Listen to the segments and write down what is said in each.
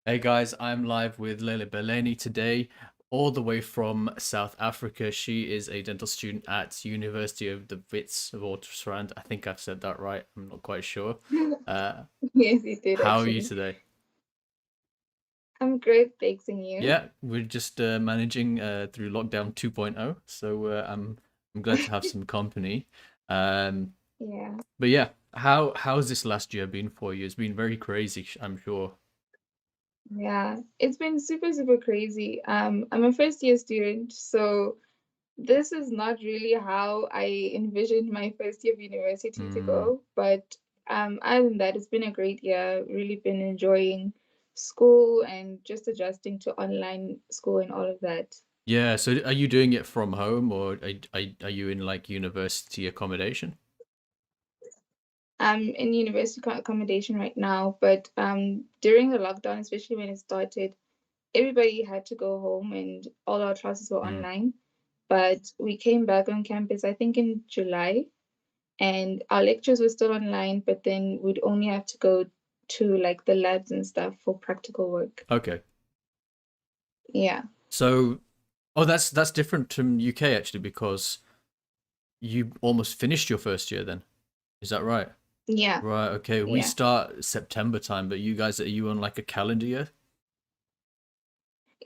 Hey guys, I'm live with Lele Beleni today, all the way from South Africa. She is a dental student at University of the Witwatersrand. I think I've said that right. I'm not quite sure. Uh, Yes, you did how are you actually. today? I'm great, thanks, and you? Yeah, we're just managing through lockdown 2.0, so I'm glad to have some company. Um, Yeah, but yeah, how's this last year been for you? It's been very crazy, I'm sure. yeah. It's been super, super crazy. I'm a first year student, so this is not really how I envisioned my first year of university to Mm. go. But other than that, it's been a great year. Really been enjoying school and just adjusting to online school and all of that. Yeah, so are you doing it from home or are you in like university accommodation? I'm in university accommodation right now, but during the lockdown, especially when it started, everybody had to go home and all our classes were Mm. online. But we came back on campus, I think in July, and our lectures were still online, but then we'd only have to go to like the labs and stuff for practical work. Okay. Yeah. So, oh, that's different from UK actually because you almost finished your first year then. Is that right? Yeah. Right, okay. We Yeah. start September time, but you guys are you on like a calendar year?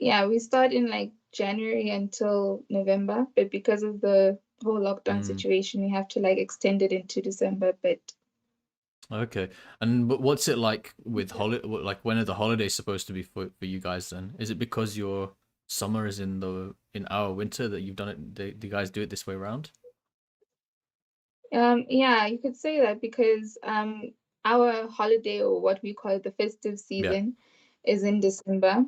Yeah. We start in like January until November, but because of the whole lockdown Mm. situation, we have to like extend it into December. But Okay. And but what's it like with like when are the holidays supposed to be for you guys then? Is it because your summer is in our winter that you've done it the guys do it this way around? yeah, you could say that because our holiday or what we call the festive Yeah. season is in December.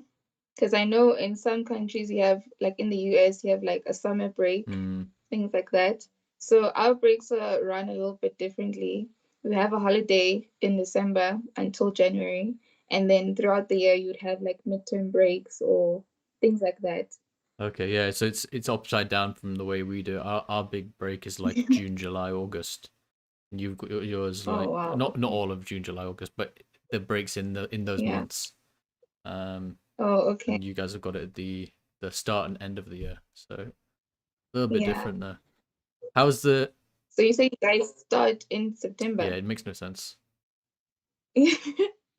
Because I know in some countries you have, like in the US, you have like a summer break, Mm. things like that. So our breaks are run a little bit differently. We have a holiday in December until January, and then throughout the year you'd have like midterm breaks or things like that. Okay, yeah, so it's upside down from the way we do. Our big break is like June, July, August. And you've got yours Oh like wow, not okay. all of June, July, August, but the breaks in those Yeah. months. Um, Oh, okay. and you guys have got it at the start and end of the year. So a little bit Yeah. different there. How's the So you say you guys start in Yeah, September? it makes no sense. Yeah,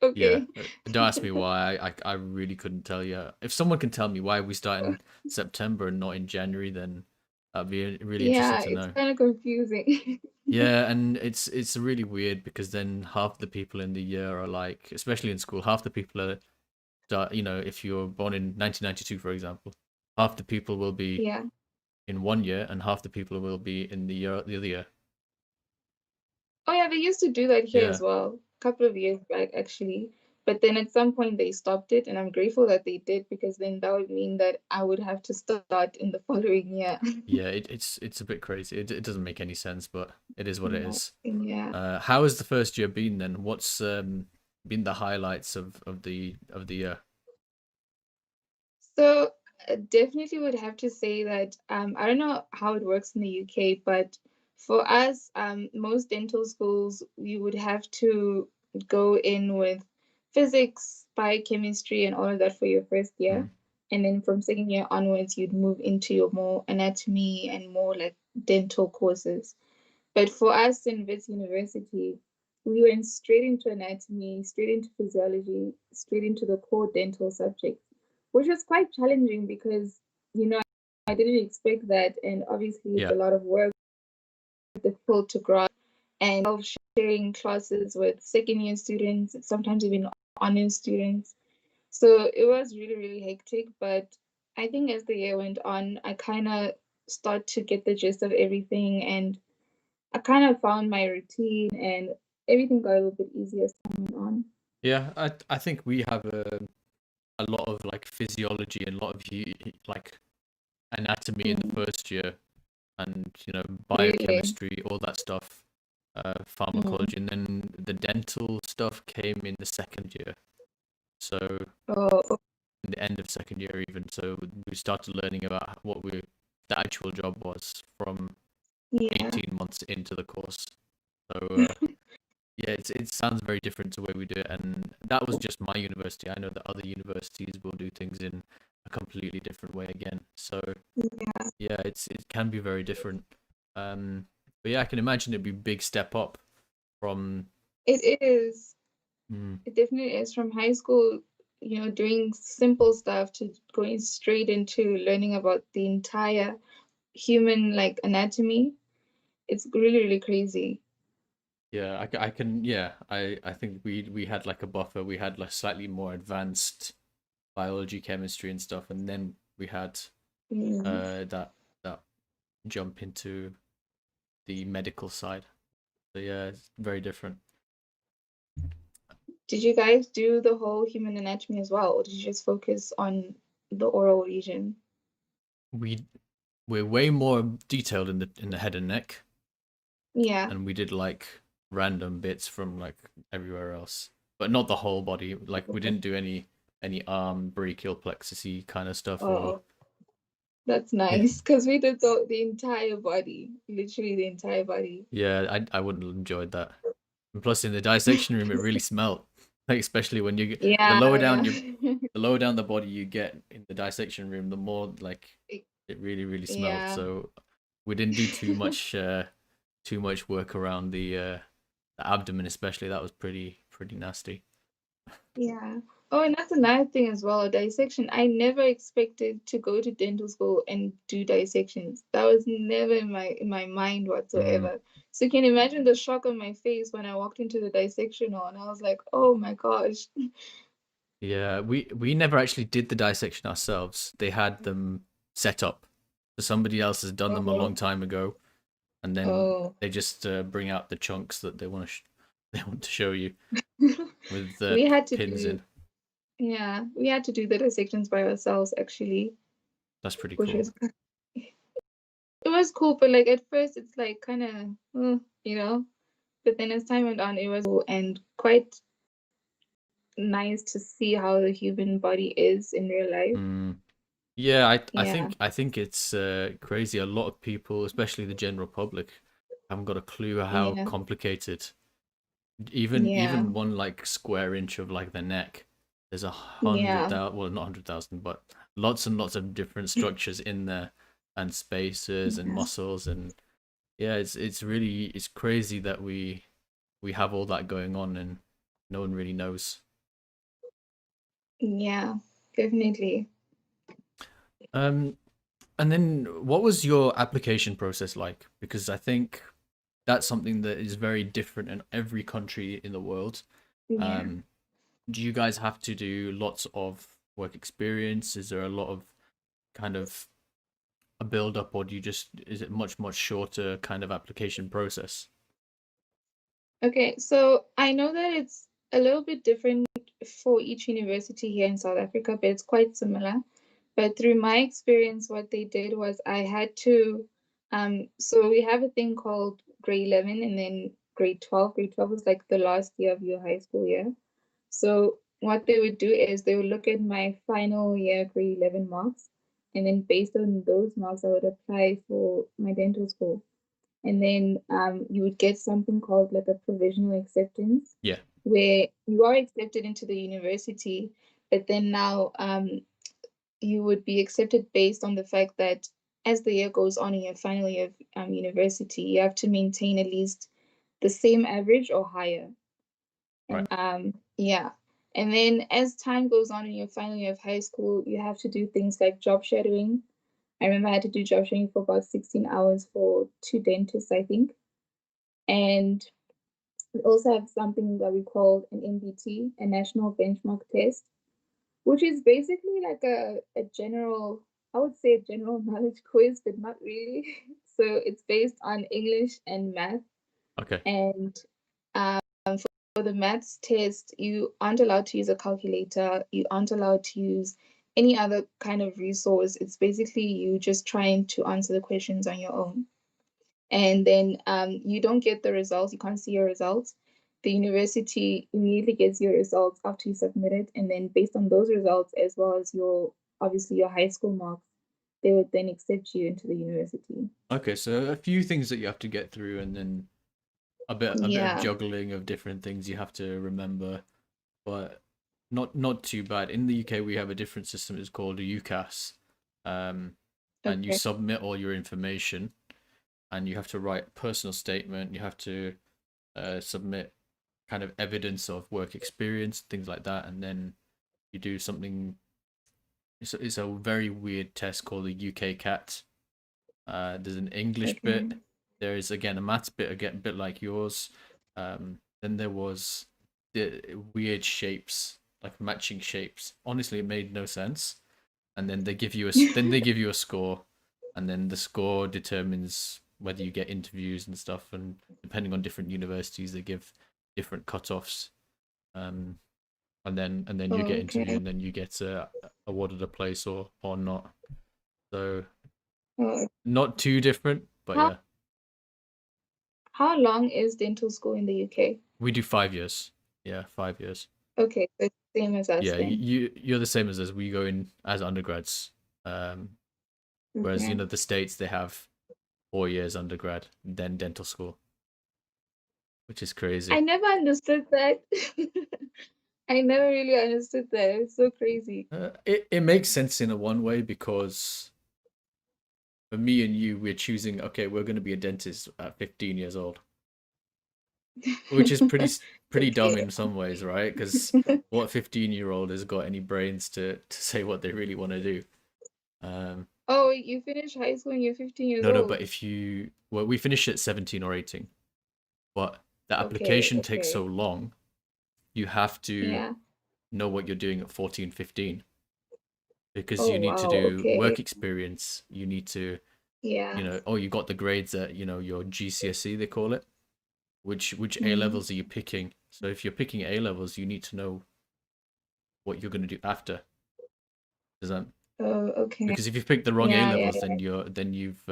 Okay. don't ask me why. I really couldn't tell you. If someone can tell me why we start in September and not in January, then that'd be really interesting Yeah, to it's know. kind of confusing. Yeah, and it's really weird because then half the people in the year are like, especially in school, half the people are if you're born in 1992, for example, half the people will be Yeah. in one year and half the people will be in the other year. Oh yeah, they used to do that here Yeah. as well, a couple of years back actually. But then at some point they stopped it, and I'm grateful that they did because then that would mean that I would have to start in the following year. Yeah, it's a bit crazy. It doesn't make any sense, but it is what it Yeah. is. Yeah. How has the first year been then? What's been the highlights of the year? So definitely would have to say that I don't know how it works in the UK, but for us, most dental schools, we would have to go in with physics, biochemistry, and all of that for your first year. Mm. And then from second year onwards, you'd move into your more anatomy and more like dental courses. But for us in Wits University, we went straight into anatomy, straight into physiology, straight into the core dental subjects, which was quite challenging because, you know, I didn't expect that. And obviously, it's Yeah. a lot of work, difficult to grasp, and sharing classes with second year students, sometimes even honors students. So it was really, really hectic. But I think as the year went on, I kind of start to get the gist of everything, and I kind of found my routine and everything got a little bit easier as time went on. Yeah, I think we have a lot of like physiology and a lot of like anatomy in the Mm, first year and really? biochemistry, all that stuff, Mm. pharmacology, and then the dental stuff came in the second year. So Oh, in the end of second year even, so we started learning about what we the actual job was from yeah. 18 months into the course. So yeah, sounds very different to the way we do it, and that was just my university. I know that other universities will do things in a completely different way again. So Yeah, yeah, it can be very different. But yeah, I can imagine it'd be a big step up from. it is. Mm, It definitely is from high school, doing simple stuff to going straight into learning about the entire human like anatomy. It's really, really crazy. yeah, I can. Yeah, I think we had like a buffer. We had like slightly more advanced biology, chemistry, and stuff, and then we had Mm. that jump into the medical side. So yeah, it's very different. Did you guys do the whole human anatomy as well, or did you just focus on the oral region? We we're way more detailed in the head and neck, Yeah. and we did like random bits from like everywhere else, but not the whole body. Like we didn't do any arm brachial plexusy kind of stuff, or Oh, that's yeah, nice because we did the entire body, literally the entire body. yeah. I wouldn't have enjoyed that. And plus, in the dissection room, it really smelled. Like especially when you get Yeah, yeah. the lower down the body you get in the dissection room, the more like it really smelled. Yeah. So we didn't do too much work around the abdomen, especially. That was pretty nasty. Yeah. Oh, and that's another thing as well, dissection. I never expected to go to dental school and do dissections. That was never in my mind Mm, whatsoever. So you can imagine the shock on my face when I walked into the dissection hall and I was like, oh my gosh. yeah, we never actually did the dissection ourselves. They had them set up. So somebody else has done them a long Oh, time ago, and then oh. they just bring out the chunks that they want to they want to show you with the We had to pins do, in. yeah, we had to do the dissections by ourselves actually, That's pretty which cool. was it was cool, but like at first it's like kind of, you know, but then as time went on, it was cool and quite nice to see how the human body is in real life. Mm. Yeah, Yeah, I think it's crazy. A lot of people, especially the general public, haven't got a clue how yeah, complicated. yeah, Even one like square inch of like the neck, there's a hundred yeah, thousand. Well, not 100,000, but lots and lots of different structures in there, and spaces and yeah, muscles, and yeah, it's crazy that we have all that going on and no one really knows. yeah, definitely. Um, and then what was your application process like? Because I think that's something that is very different in every country in the world. Yeah. Um, do you guys have to do lots of work experience? Is there a lot of kind of a build up, or do you just is it much shorter kind of application process? Okay, so I know that it's a little bit different for each university here in South Africa, but it's quite similar. But through my experience, what they did was I had to, so we have a thing called grade 11 and then grade 12. Grade 12 is like the last year of your high school year. So what they would do is they would look at my final year grade 11 marks, and then based on those marks, I would apply for my dental school. And then you would get something called like a provisional acceptance, Yeah, where you are accepted into the university, but then now you would be accepted based on the fact that as the year goes on in your final year of university, you have to maintain at least the same average or higher. right. And yeah. And then as time goes on in your final year of high school, you have to do things like job shadowing. I remember I had to do job shadowing for about 16 hours for two dentists, I think. And we also have something that we call an MBT, a national benchmark test, which is basically like a general, I would say a general knowledge quiz, but not really. So it's based on English and math. Okay, And for the maths test, you aren't allowed to use a calculator, you aren't allowed to use any other kind of resource. It's basically you just trying to answer the questions on your own. And then you don't get the results, you can't see your results. The university immediately gets your results after you submit it, and then based on those results, as well as your obviously your high school marks, they would then accept you into the university. okay. So a few things that you have to get through, and then a bit of Yeah. juggling of different things you have to remember, but not too bad. In the UK, we have a different system. It's called a UCAS, and you Okay. submit all your information, and you have to write a personal statement. You have to submit kind of evidence of work experience, things like that, and then you do something. It's a very weird test called the UK CAT. There's an English Okay. bit. There is again a maths bit, again a bit like yours. Then there was the weird shapes, like matching shapes. Honestly, it made no sense. And then they give you a score, and then the score determines whether you get interviews and stuff. And depending on different universities, they give different cutoffs. Um, and then you get interview, Okay. and then you get awarded a place or not. So Oh, not too different, but how yeah. how long is dental school in the UK? We do 5 years. Yeah, 5 years. Okay, so it's the same as us Yeah, then. you're the same as us. We go in as undergrads. Whereas Okay. the States they have 4 years undergrad, then dental school, which is I crazy. never understood that. I never really understood that. It's so crazy. It makes sense in a one way because for me and you, we're choosing. Okay, we're going to be a dentist at 15 years old, which is pretty dumb Okay. in some ways, right? Because what 15-year-old has got any brains to say what they really want to do? Um, Oh, you finished high school and you're 15 years no, but old. if you well, we finish at 17 or 18, but the Okay, application takes so okay. long. You have to Yeah. know what you're doing at 14, 15, because Oh, you need to wow. do Okay. work experience. You need to, Yeah. oh, you got the grades at, your GCSE, they call it. Which A Mm. levels are you picking? So if you're picking A levels, you need to know what you're going to do after. Does that Oh, okay. Because if you pick the wrong A Yeah, yeah, levels, then you've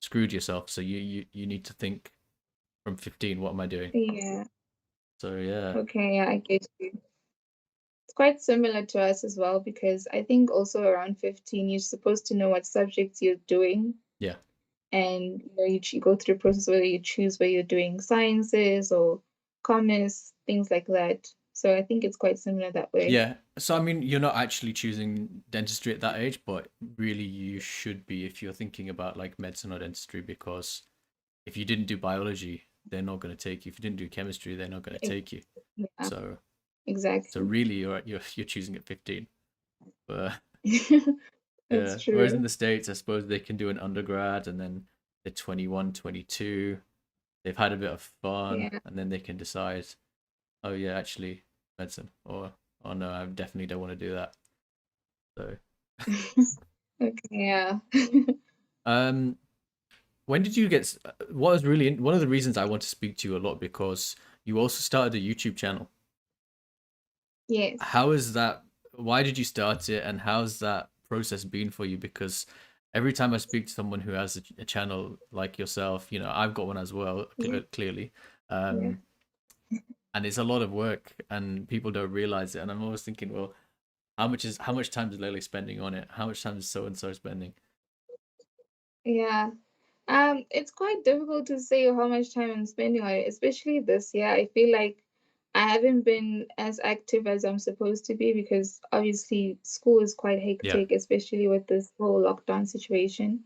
screwed yourself. So you need to think from 15, what am I doing? yeah. Yeah. So yeah, Okay, yeah, I get you. It's quite similar to us as well because I think also around 15 you're supposed to know what subjects you're doing yeah. and you go through a process whether you choose whether you're doing sciences or commerce, things like that. So I think it's quite similar that way. Yeah. So I mean, you're not actually choosing dentistry at that age, but really you should be if you're thinking about like medicine or dentistry, because if you didn't do biology, they're not going to take you. If you didn't do chemistry, they're not going to Ex- take you. Yeah, So exactly. really you're choosing at 15. But It's yeah, whereas in true. the States, I suppose they can do an undergrad and then they're 21, 22. They've had a bit of fun Yeah. and then they can decide, oh yeah, actually medicine, or oh no, I definitely don't want to do that. So Okay, yeah. um when did you get what was really one of the reasons I want to speak to you a lot, because you also started a YouTube channel. Yes. How is that? Why did you start it, and how's that process been for you? Because every time I speak to someone who has a channel like yourself, I've got one as well, Yeah. clearly, Yeah. um, and it's a lot of work, and people don't realize it. And I'm always thinking, well, how much time is Lily spending on it? How much time is so and so spending? Yeah. It's quite difficult to say how much time I'm spending on it, especially this year. I feel like I haven't been as active as I'm supposed to be because obviously school is quite Yeah, hectic, especially with this whole lockdown situation.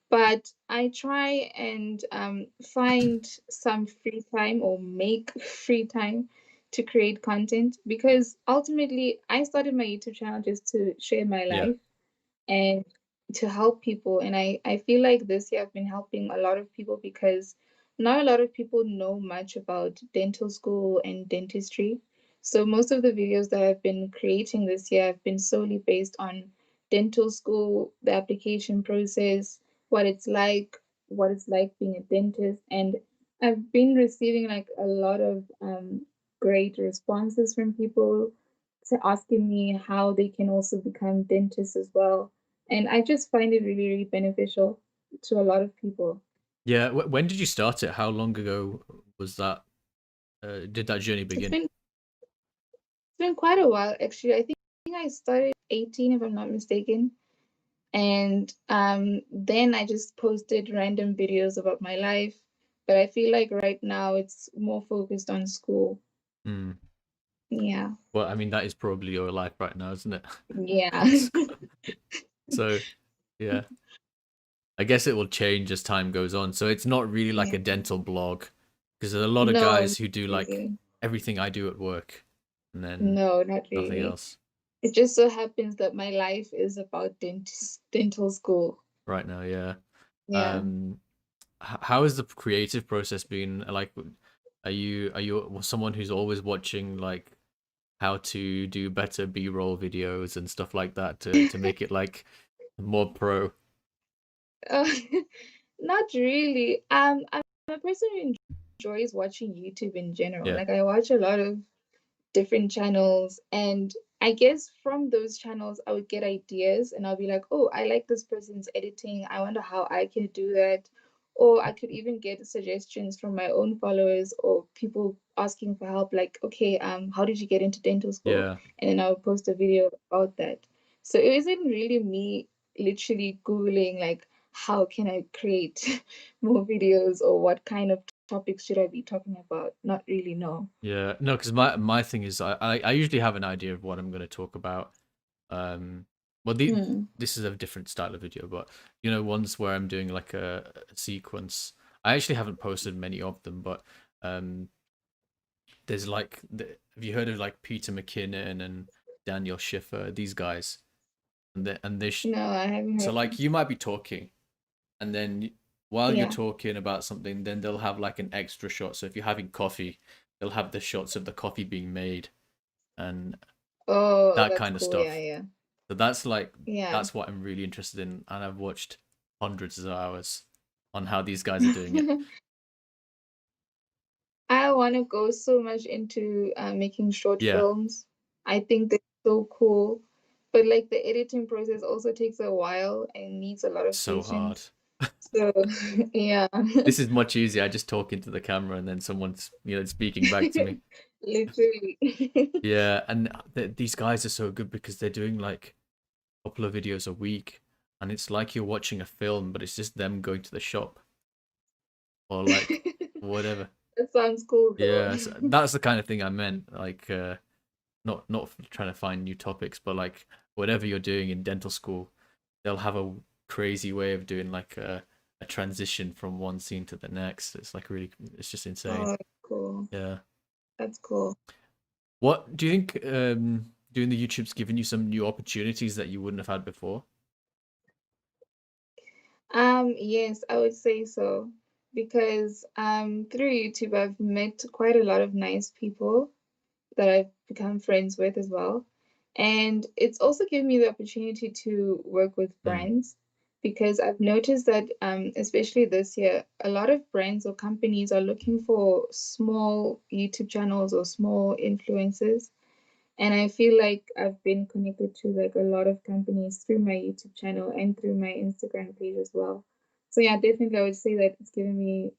But I try and find some free time or make free time to create content because ultimately I started my YouTube channel just to share my yeah. life and to help people. And I feel like this year I've been helping a lot of people because not a lot of people know much about dental school and dentistry. So most of the videos that I've been creating this year have been solely based on dental school, the application process, what it's like being a dentist. And I've been receiving like a lot of great responses from people to asking me how they can also become dentists as well. And I just find it really, really beneficial to a lot of people. Yeah, when did you start it? How long ago was that? Did that journey It's begin? been quite a while actually. I think I started 18 if I'm not mistaken. And then I just posted random videos about my life. But I feel like right now it's more focused on school. Mm. Yeah. Well, I mean, that is probably your life right now, isn't it? Yeah. So, yeah, I guess it will change as time goes on. So it's not really like Yeah. a dental blog, because there's a lot of No, not guys who do like really. everything I do at work and then No, not nothing really. else It just so happens that my life is about dental school. right now. Yeah. Yeah. Um, how has the creative process been? Like, are you someone who's always watching like how to do better B-roll videos and stuff like that to make it like more pro? Uh, not really. I'm a person who enjoys watching YouTube in general. Yeah. Like I watch a lot of different channels, and I guess from those channels I would get ideas and I'll be like, oh, I like this person's editing, I wonder how I can do that. Or I could even get suggestions from my own followers or people asking for help, like, okay, how did you get into dental school? Yeah. And then I'll post a video about that. So it isn't really me literally googling like how can I create more videos or what kind of topics should I be talking about. Not really, no. Yeah, no, because my thing is I usually have an idea of what I'm going to talk about. Um, well, Hmm. this is a different style of video, but you know, ones where I'm doing like a sequence. I actually haven't posted many of them, but um, there's like have you heard of like Peter McKinnon and Daniel Schiffer? These guys, and No, I haven't so heard. like you might be talking, and then while you're Yeah. talking about something, then they'll have like an extra shot. So if you're having coffee, they'll have the shots of the coffee being made and Oh, that that's kind of cool. Yeah, stuff. yeah. So that's like Yeah. that's what I'm really interested in, and I've watched hundreds of hours on how these guys are doing it. I want to go so much into making short Yeah, films. I think that's so cool. But like the editing process also takes a while and needs a lot of so hard. patience. So, yeah. This is much easier. I just talk into the camera and then someone's speaking back to me. Literally. Yeah, and these guys are so good because they're doing like a couple of videos a week, and it's like you're watching a film, but it's just them going to the shop or like whatever. That sounds cool though. Yeah, so that's the kind of thing I meant. Like, not trying to find new topics, but like whatever you're doing in dental school, they'll have a crazy way of doing like a transition from one scene to the next. It's like really, it's just insane. Oh, that's cool. Yeah. That's cool. What do you think? Doing the YouTube's given you some new opportunities that you wouldn't have had before? Yes, I would say so because through YouTube I've met quite a lot of nice people that I've become friends with as well. And it's also given me the opportunity to work with Mm, brands because I've noticed that especially this year, a lot of brands or companies are looking for small YouTube channels or small influencers. And I feel like I've been connected to like a lot of companies through my YouTube channel and through my Instagram page as well. So yeah, definitely I would say that it's given me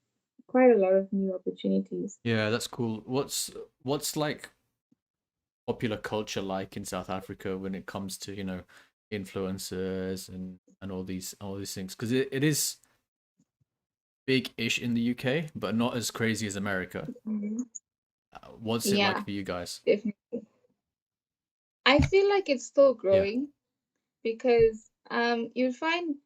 quite a lot of new opportunities. yeah, that's cool. What's like popular culture like in South Africa when it comes to influencers and all these things? Because it is big-ish in the UK, but not as crazy as America. Mhm. What's it like Yeah, for you guys? definitely. I feel like it's still Yeah. growing because you'd find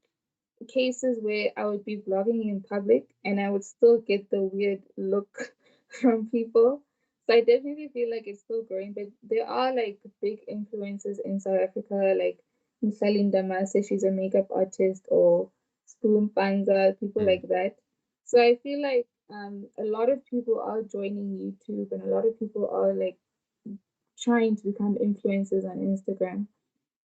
cases where I would be vlogging in public and I would still get the weird look from people. So I definitely feel like it's still growing, but there are like big influencers in South Africa, like Msalinda Mase, she's a makeup artist, or Spoon Panza, people Mm. like that. So I feel like a lot of people are joining YouTube and a lot of people are like trying to become influencers on Instagram.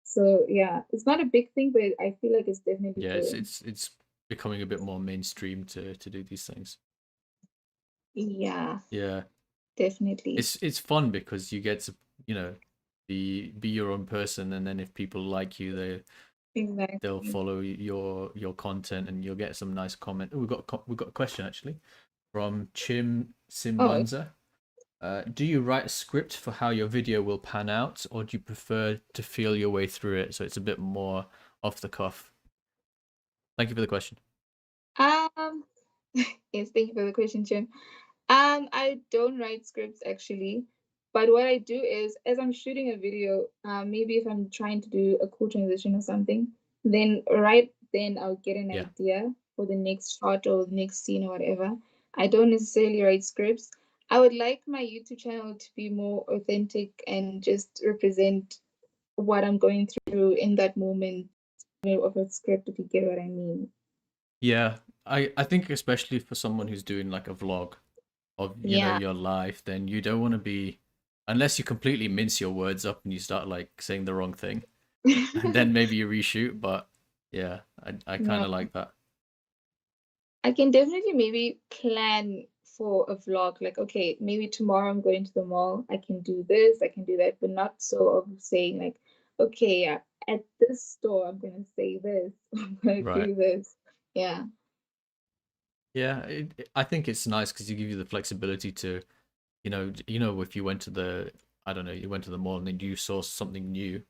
So yeah, it's not a big thing, but I feel like it's definitely Yeah, it's growing. it's it's becoming a bit more mainstream to do these things. Yeah, Yeah. definitely. It's fun because you get to, you know, be your own person, and then if people like you, they'll Exactly. follow your content, and you'll get some nice comment. Oh, we've got a question actually from Chim Oh, Simwanza. Do you write a script for how your video will pan out, or do you prefer to feel your way through it so it's a bit more off the cuff? Thank you for the question. um, Yes, thank you for the question, Jim. I don't write scripts actually, but what I do is, as I'm shooting a video, maybe if I'm trying to do a cool transition or something, then right then I'll get an Yeah. idea for the next shot or the next scene or whatever. I don't necessarily write scripts. I would like my YouTube channel to be more authentic and just represent what I'm going through in that moment of a script, if you get what I mean. Yeah. I think especially for someone who's doing like a vlog of, Yeah. your life, then you don't want to be, unless you completely mince your words up and you start like saying the wrong thing, and then maybe you reshoot. But yeah, I kind No. of like that. I can definitely maybe plan for a vlog, like, okay, maybe tomorrow I'm going to the mall. I can do this, I can do that, but not so of saying like, okay, at this store I'm gonna say this, I'm gonna Right. do this. Yeah. Yeah, I think it's nice because you give you the flexibility to, if you went to the, I don't know, you went to the mall and then you saw something new,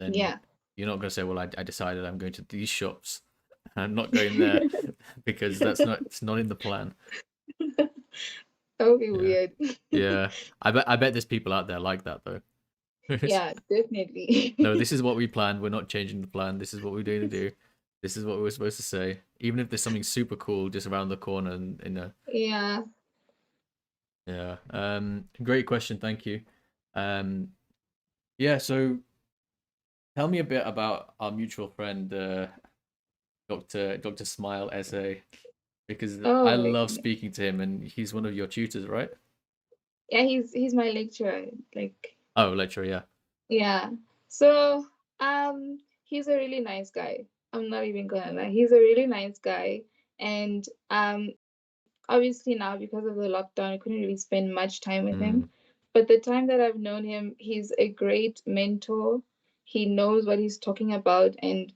then Yeah. you're not going to say, well, I decided I'm going to these shops. I'm not going there because it's not in the plan. That would be Yeah. weird. Yeah. I bet there's people out there like that though. Yeah, definitely. No, this is what we planned. We're not changing the plan. This is what we're going to do. This is what we were supposed to say. Even if there's something super cool just around the corner and Yeah. yeah. Great question, thank you. Um yeah, so tell me a bit about our mutual friend Dr. Smile SA, because I Oh my love goodness. speaking to him and he's one of your tutors, right? Yeah, he's my lecturer. Like, Oh, lecturer, yeah. yeah. So, he's a really nice guy. I'm not even gonna lie. He's a really nice guy. And obviously now because of the lockdown, I couldn't really spend much time with Mm, him. But the time that I've known him, he's a great mentor. He knows what he's talking about, and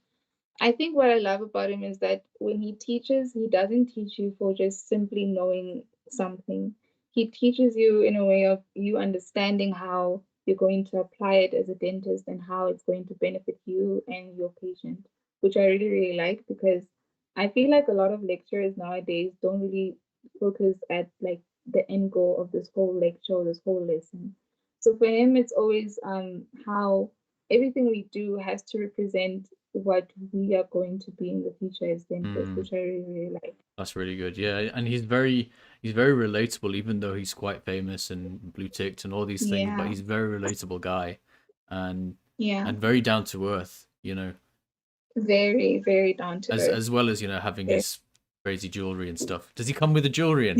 I think what I love about him is that when he teaches, he doesn't teach you for just simply knowing something. He teaches you in a way of you understanding how you're going to apply it as a dentist and how it's going to benefit you and your patient, which I really, really like because I feel like a lot of lecturers nowadays don't really focus at like the end goal of this whole lecture or this whole lesson. So for him, it's always how everything we do has to represent what we are going to be in the future as dentists, mm, which I really, really like. that's really good. Yeah, and he's very relatable, even though he's quite famous and blue ticked and all these things. But Yeah, he's a very relatable guy, and yeah, and very down to earth. very, very down to As earth. well as having Very. his crazy jewelry and stuff. Does he come with the jewelry in?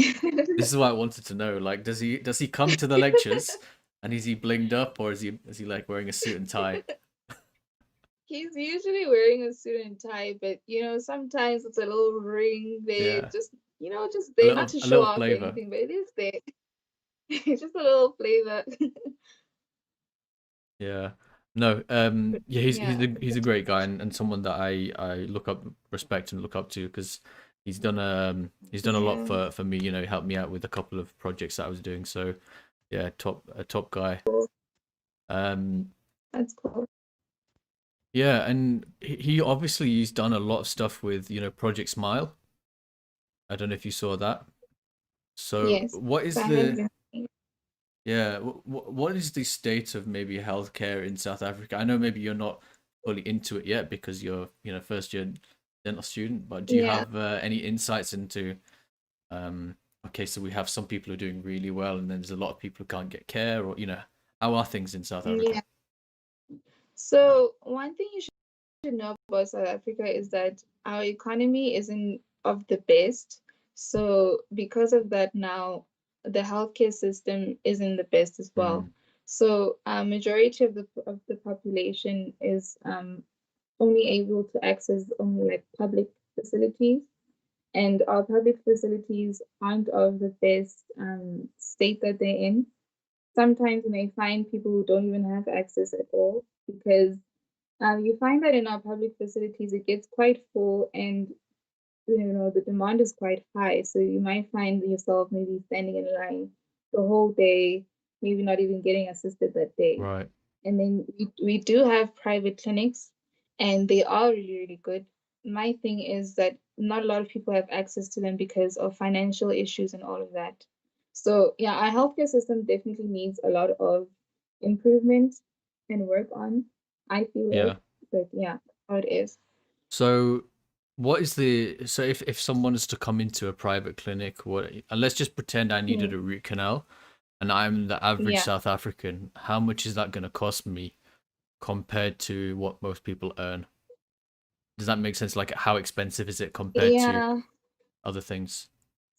This is what I wanted to know. Like, does he come to the lectures, and is he blinged up, or is he like wearing a suit and tie? He's usually wearing a suit and tie, but sometimes it's a little ring there, Yeah, just just a there, not little to a show little off or flavor. anything, but it is there. It's just a little flavor. Yeah. No, But yeah, he's he's yeah, a he's a great guy, and someone that I look up, respect, and look up to, because he's done a lot yeah, for me. He helped me out with a couple of projects that I was doing. So yeah, a top guy. Um, that's cool. yeah, and he obviously he's done a lot of stuff with Project Smile. I don't know if you saw that. So Yes, what so is I have the been. yeah what is the state of maybe healthcare in South Africa? I know maybe you're not fully into it yet because you're first year dental student, but do you Yeah, have any insights into um okay, so we have some people who are doing really well and then there's a lot of people who can't get care, or how are things in South Africa? yeah. So one thing you should know about South Africa is that our economy isn't of the best. So because of that now, the healthcare system isn't the best as well. Mm, So majority of the population is only able to access only like public facilities, and our public facilities aren't of the best state that they're in. Sometimes you may find people who don't even have access at all because you find that in our public facilities, it gets quite full and the demand is quite high. So you might find yourself maybe standing in line the whole day, maybe not even getting assisted that day. right. And then we do have private clinics, and they are really, really good. my thing is that not a lot of people have access to them because of financial issues and all of that. So yeah, our healthcare system definitely needs a lot of improvement and work on, I feel Yeah. like. But yeah, how it is. So what is the so if someone is to come into a private clinic, what and let's just pretend I needed Mm, a root canal and I'm the average yeah. South African, how much is that going to cost me compared to what most people earn? Does that make sense? Like, how expensive is it compared to Yeah, other things?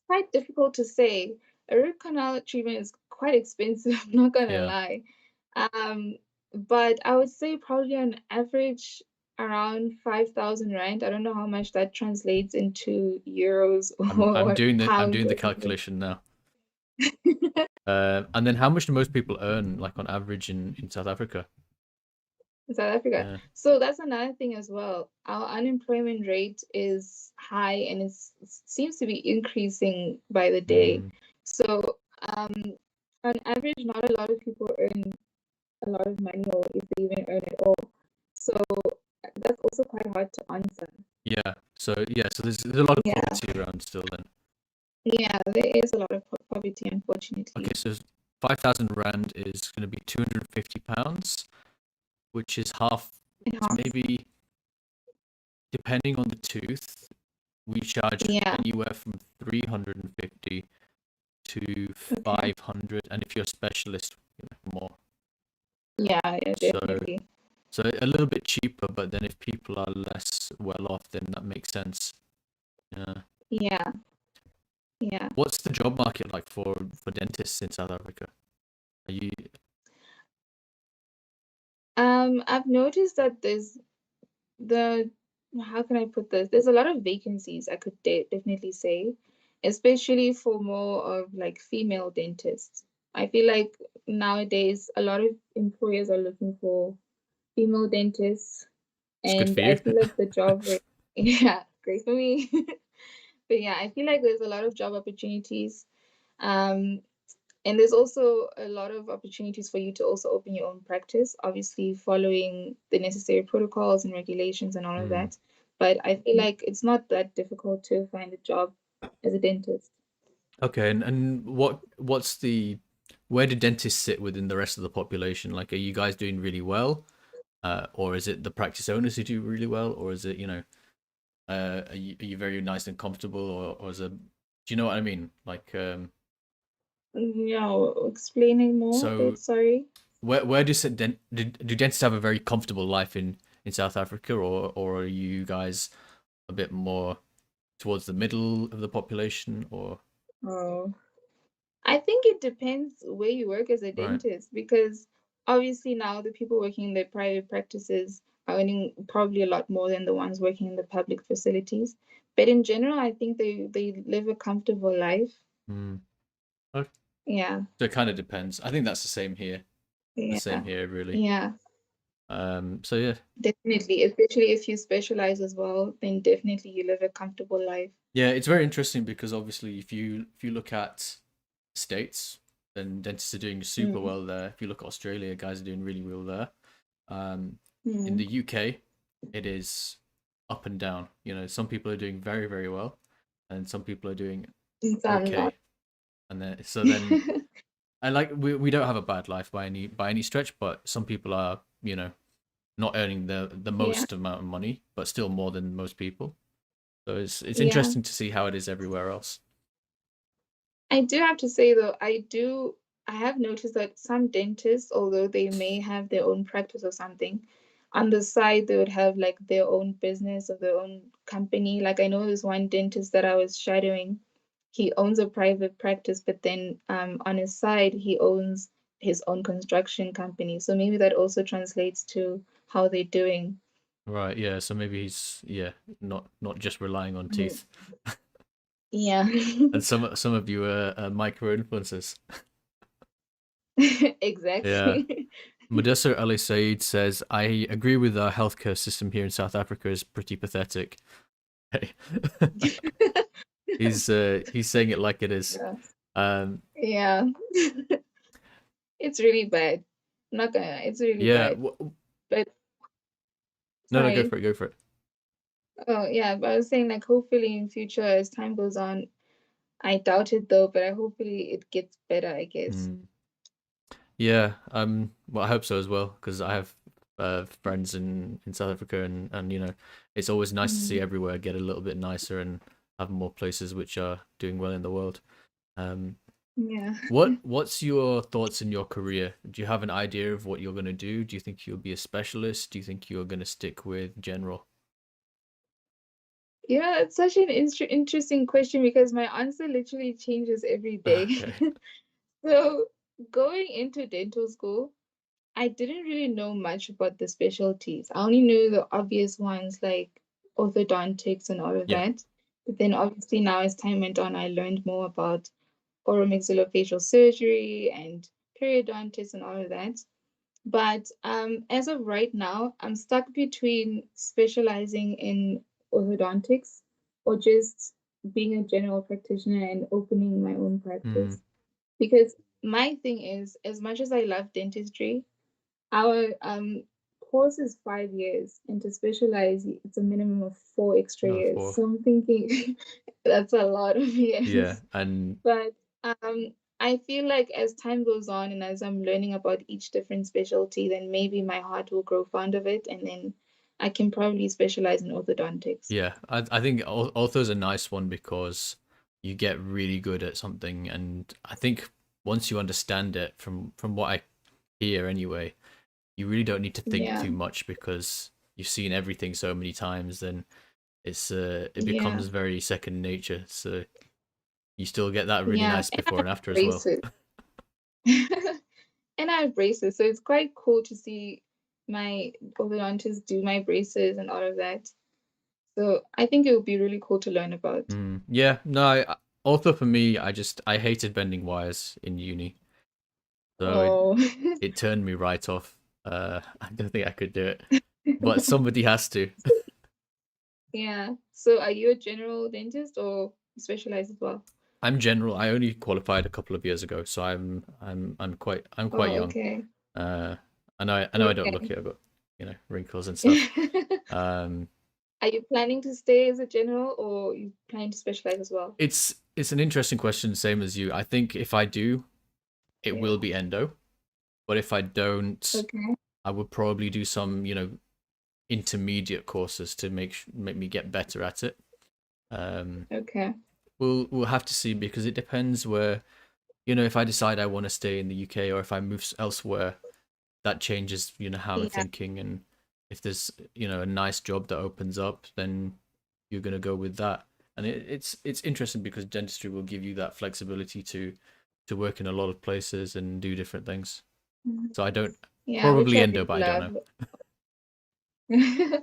quite difficult to say. A root canal treatment is quite expensive, I'm not gonna Yeah, lie. Um, but I would say probably on average around 5,000 rand. I don't know how much that translates into euros or what I'm pounds doing or the something. calculation now. And then how much do most people earn, like on average in South Africa? In South Africa. Yeah. So that's another thing as well. Our unemployment rate is high and it seems to be increasing by the day. Mm, So on average, not a lot of people earn a lot of money or if they even earn at all. So that's also quite hard to answer. yeah. So there's a lot of Yeah, poverty around still then. yeah, there is a lot of poverty, Okay, unfortunately. so 5,000 rand is going to be 250 pounds, which is half. It's Yeah, maybe depending on the tooth, we charge yeah, anywhere from 350 to okay. 500, and if you're a specialist, more. Yeah, yeah, So definitely. so a little bit cheaper, but then if people are less well off, then that makes sense. Yeah. Yeah, yeah. What's the job market like for dentists in South Africa? Are you I've noticed that there's the how can I put this? There's a lot of vacancies, I could definitely say, especially for more of like female dentists. I feel like nowadays a lot of employers are looking for female dentists, it's good and for I you? feel like the job rate, yeah, great for me. But yeah, I feel like there's a lot of job opportunities. Um, and there's also a lot of opportunities for you to also open your own practice, obviously following the necessary protocols and regulations and all of Hmm. that. But I feel like it's not that difficult to find a job as a dentist. Okay, and what's the where do dentists sit within the rest of the population? Like, are you guys doing really well? Or is it the practice owners who do really well, or is it, are you very nice and comfortable, or is it, do you know what I mean? Like, Yeah, explaining more a so bit, sorry. where do dentists have a very comfortable life in South Africa, or are you guys a bit more towards the middle of the population, or Oh. I think it depends where you work as a right? dentist because obviously now the people working in the private practices are earning probably a lot more than the ones working in the public facilities. But in general, I think they live a comfortable life. Hmm. Okay. Yeah, So it kind of depends. I think that's the same yeah, here, really. yeah, So yeah, definitely. Especially if you specialize as well, then definitely you live a comfortable life. yeah, it's very interesting because obviously, if you look at states, then dentists are doing super Mm, well there. If you look at Australia, guys are doing really well there. Um, in mm. the UK, it is up and down. Some people are doing very, very well, and some people are doing So I'm not. okay. And then and like we don't have a bad life by any stretch, but some people are not earning the Yeah, most amount of money, but still more than most people. So it's yeah. interesting to see how it is everywhere else. I do have to say though, I have noticed that some dentists, although they may have their own practice or something, on the side they would have like their own business or their own company. Like I know there's one dentist that I was shadowing. He owns a private practice, but then on his side he owns his own construction company. So maybe that also translates to how they're doing. Right, yeah. So maybe he's not just relying on Mm, teeth. yeah, And some of you are micro influencers. Yeah. exactly. Modessa Ali Said says, I agree with our healthcare system here in South Africa is pretty pathetic. Hey. He's saying it like it is. Yeah. Um Yeah. It's really bad. I'm not gonna, it's really yeah, bad. But no, go sorry. for it, go for it. Oh yeah, but I was saying like hopefully in future as time goes on, I doubt it though, but I hopefully it gets better, I guess. Mm. Yeah, well, I hope so as well, because I have friends in South Africa, and it's always nice to see Mm, everywhere get a little bit nicer and have more places which are doing well in the world. Um, yeah. what's your thoughts in your career? Do you have an idea of what you're gonna do? Do you think you'll be a specialist? Do you think you're gonna stick with general? Yeah, it's such an interesting question because my answer literally changes every day. Okay. So, going into dental school, I didn't really know much about the specialties. I only knew the obvious ones like orthodontics and all of Yeah. that. But then obviously now as time went on, I learned more about oromaxillofacial surgery and periodontics and all of that. But as of right now, I'm stuck between specializing in orthodontics or just being a general practitioner and opening my own Mm, practice. Because my thing is, as much as I love dentistry, our course is 5 years, and to specialize, it's a minimum of 4 extra no, years. four. So I'm thinking that's a lot of Yeah, years. and But I feel like as time goes on and as I'm learning about each different specialty, then maybe my heart will grow fond of it, and then I can probably specialize in orthodontics. yeah, I think ortho's a nice one because you get really good at something, and I think once you understand it, from what I hear anyway, you really don't need to think Yeah, too much because you've seen everything so many times. Then it yeah, becomes very second nature. So you still get that really yeah. nice And I before and have after as well. braces. And I have braces, so it's quite cool to see my orthodontist do my braces and all of that. So I think it would be really cool to learn about. Yeah, no, ortho for me, I hated bending wires in uni, so Oh, it turned me right off. I don't think I could do it, but somebody has to. yeah. So are you a general dentist or specialized as well? I'm general. I only qualified a couple of years ago, so I'm quite Oh, young. okay. Uh, I know I don't look Okay. it. I've got wrinkles and stuff. Um, Are you planning to stay as a general or you planning to specialize as well? it's an interesting question, same as you. I think if I do, it will Yeah. be endo, but if I don't, Okay. I would probably do some intermediate courses to make me get better at it. Um, Okay. we'll have to see because it depends where if I decide I want to stay in the UK or if I move elsewhere, that changes how I'm Yeah. thinking, and if there's a nice job that opens up, then you're gonna go with that. And it's interesting because dentistry will give you that flexibility to work in a lot of places and do different things. Mhm. So I don't Yeah, which probably I endo, really but I don't know. love.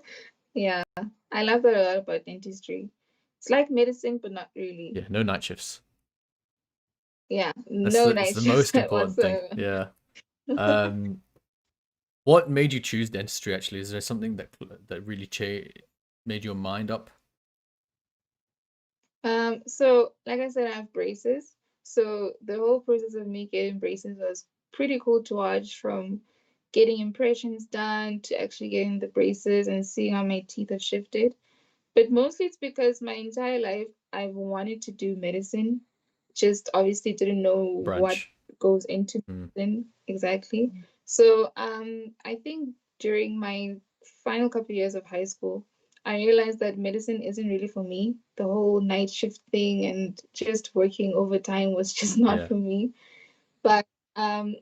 Yeah, I love that a lot about dentistry. It's like medicine, but not really. Yeah, no night shifts. Yeah, That's no it's night the shifts most important thing. whatsoever. Yeah. Um, what made you choose dentistry? Actually, is there something that really made your mind up? So like I said, I have braces. So the whole process of me getting braces was pretty cool to watch, from getting impressions done to actually getting the braces and seeing how my teeth have shifted. But mostly it's because my entire life I've wanted to do medicine, just obviously didn't know what Branch. goes into Mm, medicine exactly. So I think during my final couple years of high school, I realized that medicine isn't really for me. The whole night shift thing and just working overtime was just not yeah. for me. But um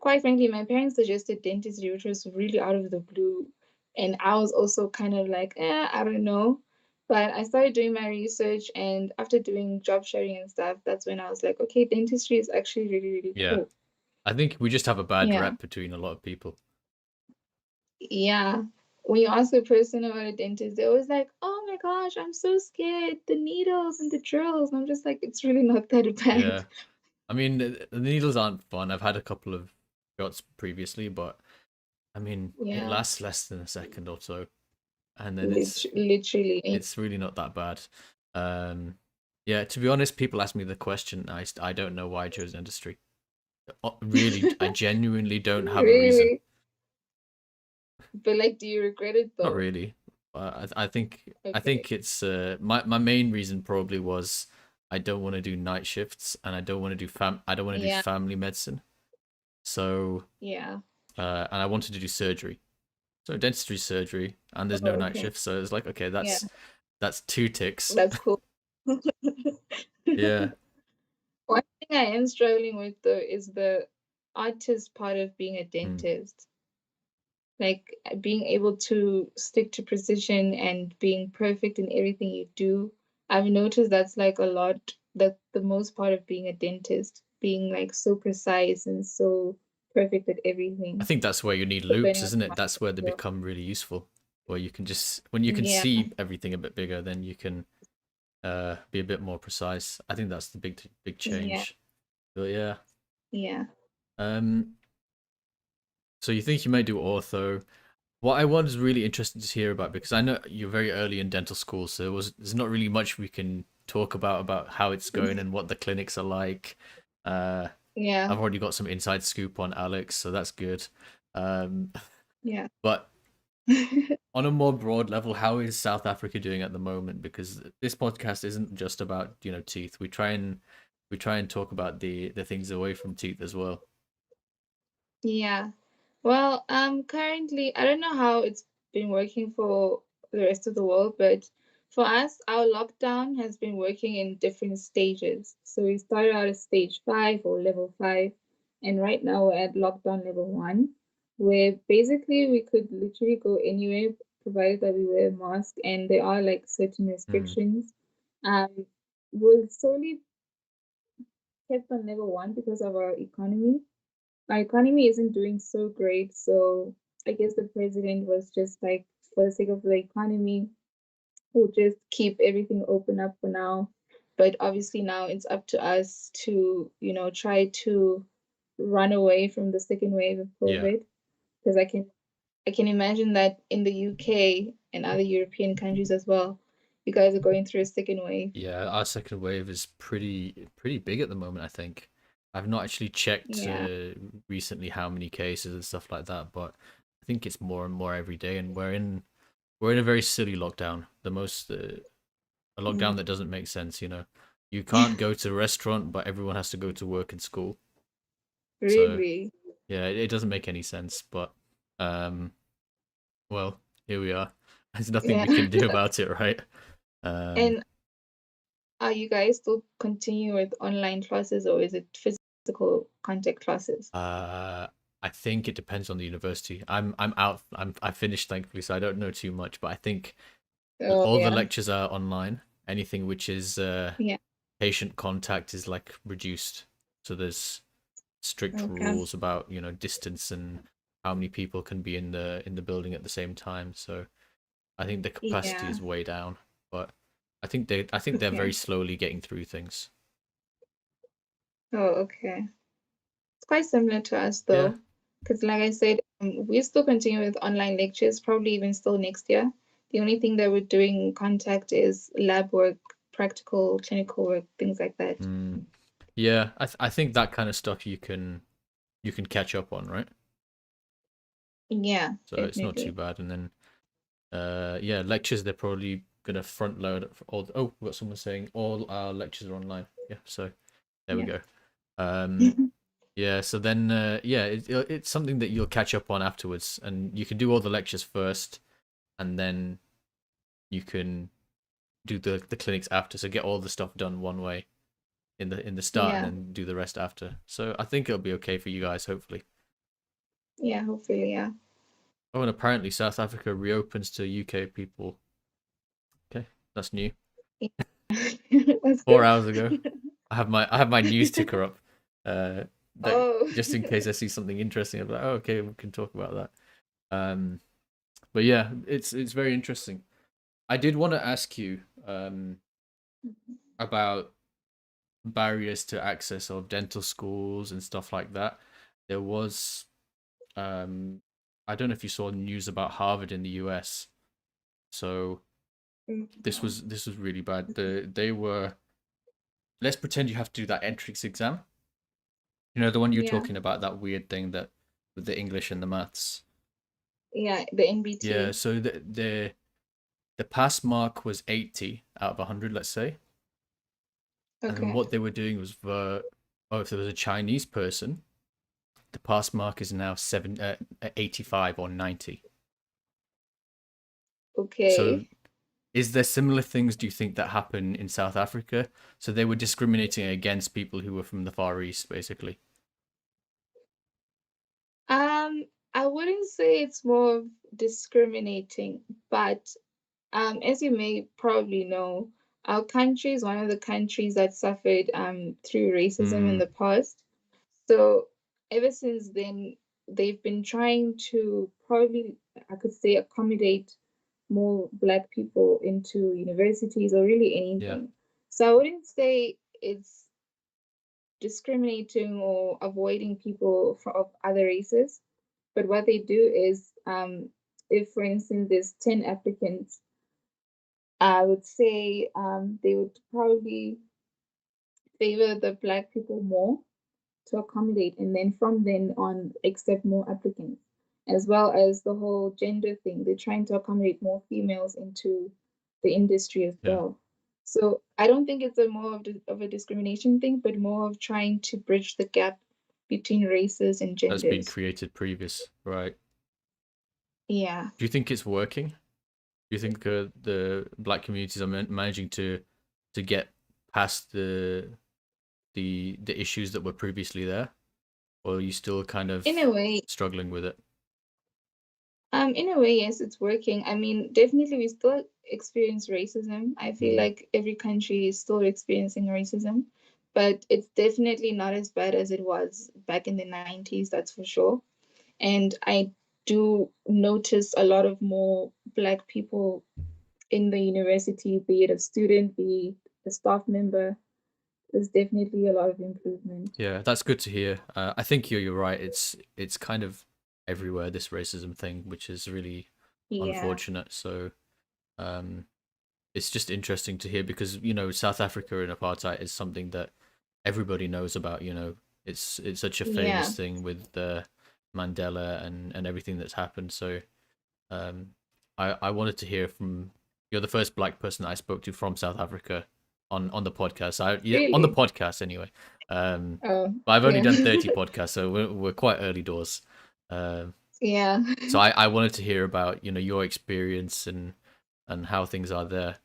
quite frankly, my parents suggested dentistry, which was really out of the blue. And I was also kind of like, I don't know. But I started doing my research, and after doing job sharing and stuff, that's when I was like, okay, dentistry is actually really, really Yeah. cool. I think we just have a bad Yeah. rep between a lot of people. Yeah. When you ask a person about a dentist, they're always like, oh my gosh, I'm so scared. The needles and the drills. And I'm just like, it's really not that bad. Yeah. I mean, the needles aren't fun. I've had a couple of shots previously, but I mean, it Yeah. lasts less than a second or so, and then it's Literally. it's really not that bad. Um, yeah, to be honest, people ask me the question. I don't know why I chose dentistry. Really, I genuinely don't have a reason. Really. But like, do you regret it Not though? really. I Okay. think it's my main reason probably was I don't want to do night shifts and I don't want to do Yeah. family medicine. So Yeah. and I wanted to do surgery. So dentistry surgery and there's no Oh, night okay. shifts. So it's like okay, Yeah. that's two ticks. That's cool. Yeah. One thing I am struggling with though is the artist part of being a Mm. dentist. Like being able to stick to precision and being perfect in everything you do. I've noticed that's like a lot, that the most part of being a dentist, being like so precise and so perfect at I everything. think that's where you need So loops, learning isn't it? That's where they how to become really useful. Where you can just when you can yeah, see everything a bit bigger, then you can be a bit more precise. I think that's the big yeah, change. But yeah. yeah. Um so you think you may do ortho. What I was really interested to hear about because I know you're very early in dental school, so there's not really much we can talk about how it's going and what the clinics are like. Uh Yeah, I've already got some inside scoop on Alex, so that's good. Um yeah. but on a more broad level, how is South Africa doing at the moment? Because this podcast isn't just about, teeth. We try and talk about the things away from teeth as well. Yeah. Well, currently, I don't know how it's been working for the rest of the world, but for us, our lockdown has been working in different stages. So we started out at stage 5 or level 5, and right now we're at lockdown level 1, where basically we could literally go anywhere provided that we wear a mask, and there are like certain Mm, restrictions. We're solely kept on level 1 because of our economy. Our economy isn't doing so great, so I guess the president was just like, for the sake of the economy, we'll just keep everything open up for now. But obviously now it's up to us to, try to run away from the second wave of yeah. COVID. Because I can imagine that in the UK and other European countries as well, you guys are going through a second wave. Yeah, our second wave is pretty big at the moment, I think. I've not actually checked Yeah. recently how many cases and stuff like that, but I think it's more and more every day and we're in a very silly lockdown. A lockdown Mm. that doesn't make sense. You can't go to a restaurant, but everyone has to go to work and school. So Really? yeah, it doesn't make any sense. But um, well, here we are. There's nothing Yeah. we can do about it, right? Um, And are you guys still continue with online classes or is it physical contact classes? uh, I think it depends on the university. I'm out. I finished thankfully, so I don't know too much. But I think Oh, all the yeah. lectures are online. Anything which is Yeah. patient contact is like reduced. So there's strict Okay. rules about distance and how many people can be in the building at the same time. So I think the capacity Yeah. is way down, but I think they're Okay. very slowly getting through things. Oh, okay. It's quite similar to us Yeah. though, because like I said, we still continue with online lectures, probably even still next year. The only thing that we're doing in contact is lab work, practical, clinical work, things like that. Mm. Yeah, I think that kind of stuff you can catch up on, right? Yeah, So it's not too definitely. bad. And then yeah, lectures they're probably gonna front load oh, we got someone saying all our lectures are online. Yeah, so there we Yeah. go. Um yeah, so then yeah, it's something that you'll catch up on afterwards and you can do all the lectures first and then you can do the clinics after. So get all the stuff done one way in the start and Yeah. then do the rest after. So I think it'll be okay for you guys, hopefully. Yeah, hopefully, yeah. Oh, and apparently South Africa reopens to UK people. Okay, that's new. Yeah. That's 4 hours good. ago. I have my news ticker up. That Oh, just in case I see something interesting, I'm like, oh, okay, we can talk about that. But yeah, it's very interesting. I did want to ask you about barriers to access of dental schools and stuff like that. There was um I don't know if you saw news about Harvard in the US. So no. this was really bad. They were let's pretend you have to do that entrance exam. You know the one you're Yeah. talking about, that weird thing that with the English and the maths. Yeah, the Yeah, NBT. so the pass mark was 80 out of 100, let's say. And then Okay. what they were doing was if there was a Chinese person, the pass mark is now 85 or 90. So Okay. is there similar things, do you think, that happen in South Africa? So they were discriminating against people who were from the Far East, basically. Um, I wouldn't say it's more of discriminating, but as you may probably know, our country is one of the countries that suffered through racism in Mm, the past. So ever since then, they've been trying to probably, I could say, accommodate more Black people into universities or really yeah, anything. So I wouldn't say it's discriminating or avoiding people of other races, but what they do is, if, for instance, there's 10 applicants, I would say they would probably favor the Black people more to accommodate, and then from then on, accept more applicants, as well as the whole gender thing. They're trying to accommodate more females into the industry as yeah. well. So I don't think it's a more of a discrimination thing, but more of trying to bridge the gap between races and That's been genders. created previous, right? Yeah. Do you think it's working? Do you think the black communities are managing to get past the issues that were previously there, or are you still kind In of a way, struggling with it? yes, it's working. I mean, definitely we still experience racism. I feel Mm, like every country is still experiencing racism, but it's definitely not as bad as it was back in the 90s, that's for sure. And I do notice a lot of more Black people in the university, be it a student, be it a staff member. There's definitely a lot of improvement. yeah, that's good to hear. I think you're right. It's kind of everywhere, this racism thing, which is really Yeah, unfortunate. So um, it's just interesting to hear because South Africa and apartheid is something that everybody knows about. It's such a yeah, famous thing with Mandela and everything that's happened. So um, I wanted to hear from you're the first black person I spoke to from South Africa on the podcast. Yeah, on the really. podcast anyway. Um, Oh, but I've only yeah, done 30 podcasts, so we're quite early doors. Um, yeah, so I wanted to hear about your experience and how things are there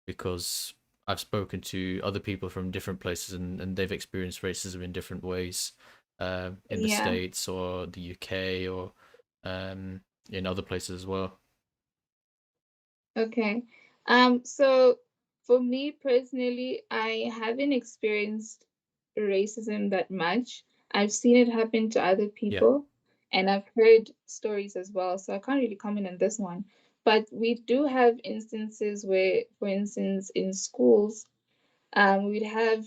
because I've spoken to other people from different places and they've experienced racism in different ways in the yeah. States or the UK or um, in other places as well. Okay. So for me personally, I haven't experienced racism that much. I've seen it happen to other Yeah. people, and I've heard stories as well. So I can't really comment on this one. But we do have instances where, for instance, in schools, we'd have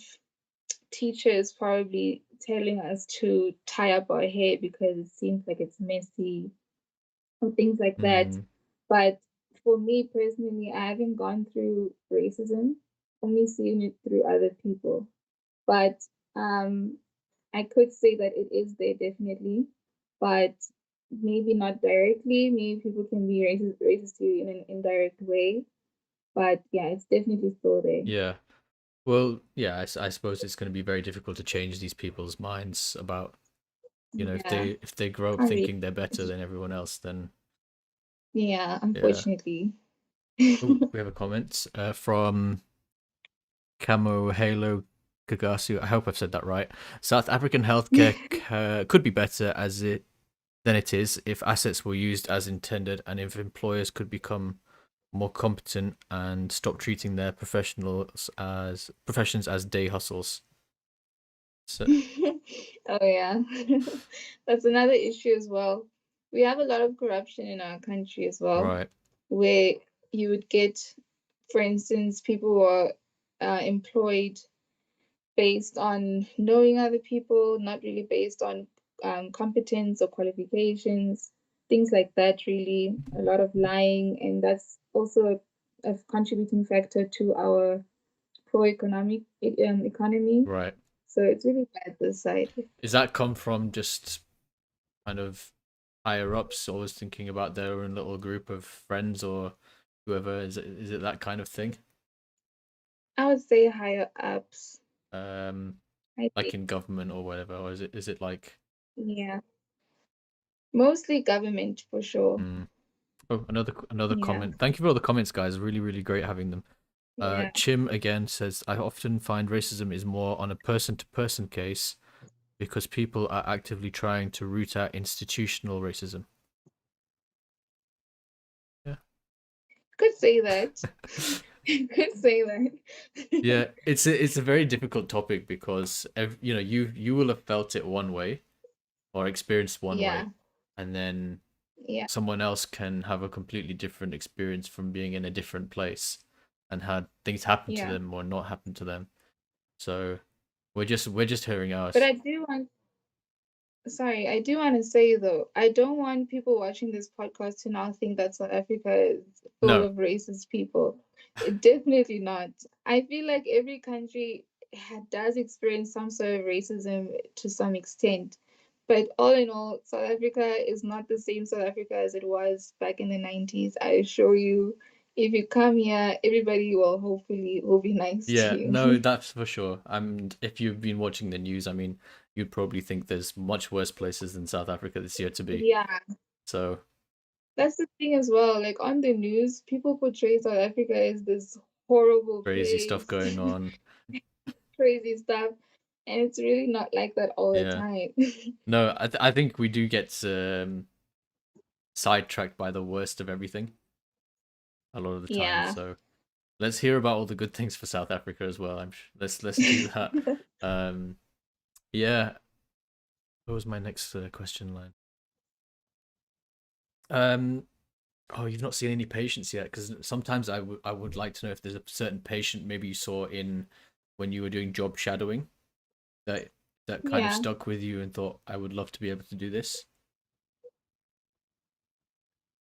teachers probably telling us to tie up our hair because it seems like it's messy or things like that. Mm, But for me personally, I haven't gone through racism, only seen it through other people. But um, I could say that it is there definitely, but maybe not directly. Maybe people can be racist to you in an indirect way. But yeah, it's definitely still there. yeah. Well, yeah, I suppose it's going to be very difficult to change these people's minds about, if Yeah, they grow up can't really. thinking they're better than everyone else, then Yeah, yeah. unfortunately. Oh, we have a comment from Camo Halo Kagasu. I hope I've said that right. South African healthcare could be better than it is if assets were used as intended and if employers could become more competent and stop treating their professions as day hustles. So Oh yeah. That's another issue as well. We have a lot of corruption in our country as well, right, where you would get, for instance, people who are employed based on knowing other people, not really based on competence or qualifications, things like that, really. A lot of lying, and that's also a contributing factor to our poor economy. right. So it's really bad this side. Does that come from just kind of higher ups always thinking about their own little group of friends or Whoever is it that kind of thing? I would say higher ups. Um, I like think, in government or whatever, or is it like? yeah, mostly government for sure. Mm. Oh, another Yeah, comment. Thank you for all the comments, guys. Really, really great having them. yeah. Chim again says, I often find racism is more on a person to person case because people are actively trying to root out institutional racism. Yeah. Could say that. Could say that. Yeah, it's a very difficult topic because you know you will have felt it one way or experienced one way, Yeah, and then yeah, someone else can have a completely different experience from being in a different place and had things happen to yeah. them or not happen to them. So we're just hearing But ours. I do want Sorry, I do want to say though, I don't want people watching this podcast to now think that South Africa is full No, of racist people. Definitely not. I feel like every country does experience some sort of racism to some extent. But all in all, South Africa is not the same South Africa as it was back in the 90s. I assure you, if you come here, everybody will be nice to yeah, no, you. that's for sure. And if you've been watching the news, I mean, you'd probably think there's much worse places than South Africa this year to be. Yeah. So That's the thing as well. Like on the news, people portray South Africa as this horrible crazy stuff place, going on. crazy stuff, and it's really not like that all the Yeah. time. No, I think we do get sidetracked by the worst of everything a lot of the time. Yeah. So let's hear about all the good things for South Africa as well. Let's do that. Um, yeah. What was my next question line? Um, oh, you've not seen any patients yet? Because sometimes I would like to know if there's a certain patient maybe you saw in when you were doing job shadowing that kind of Yeah. stuck with you and thought I would love to be able to do this.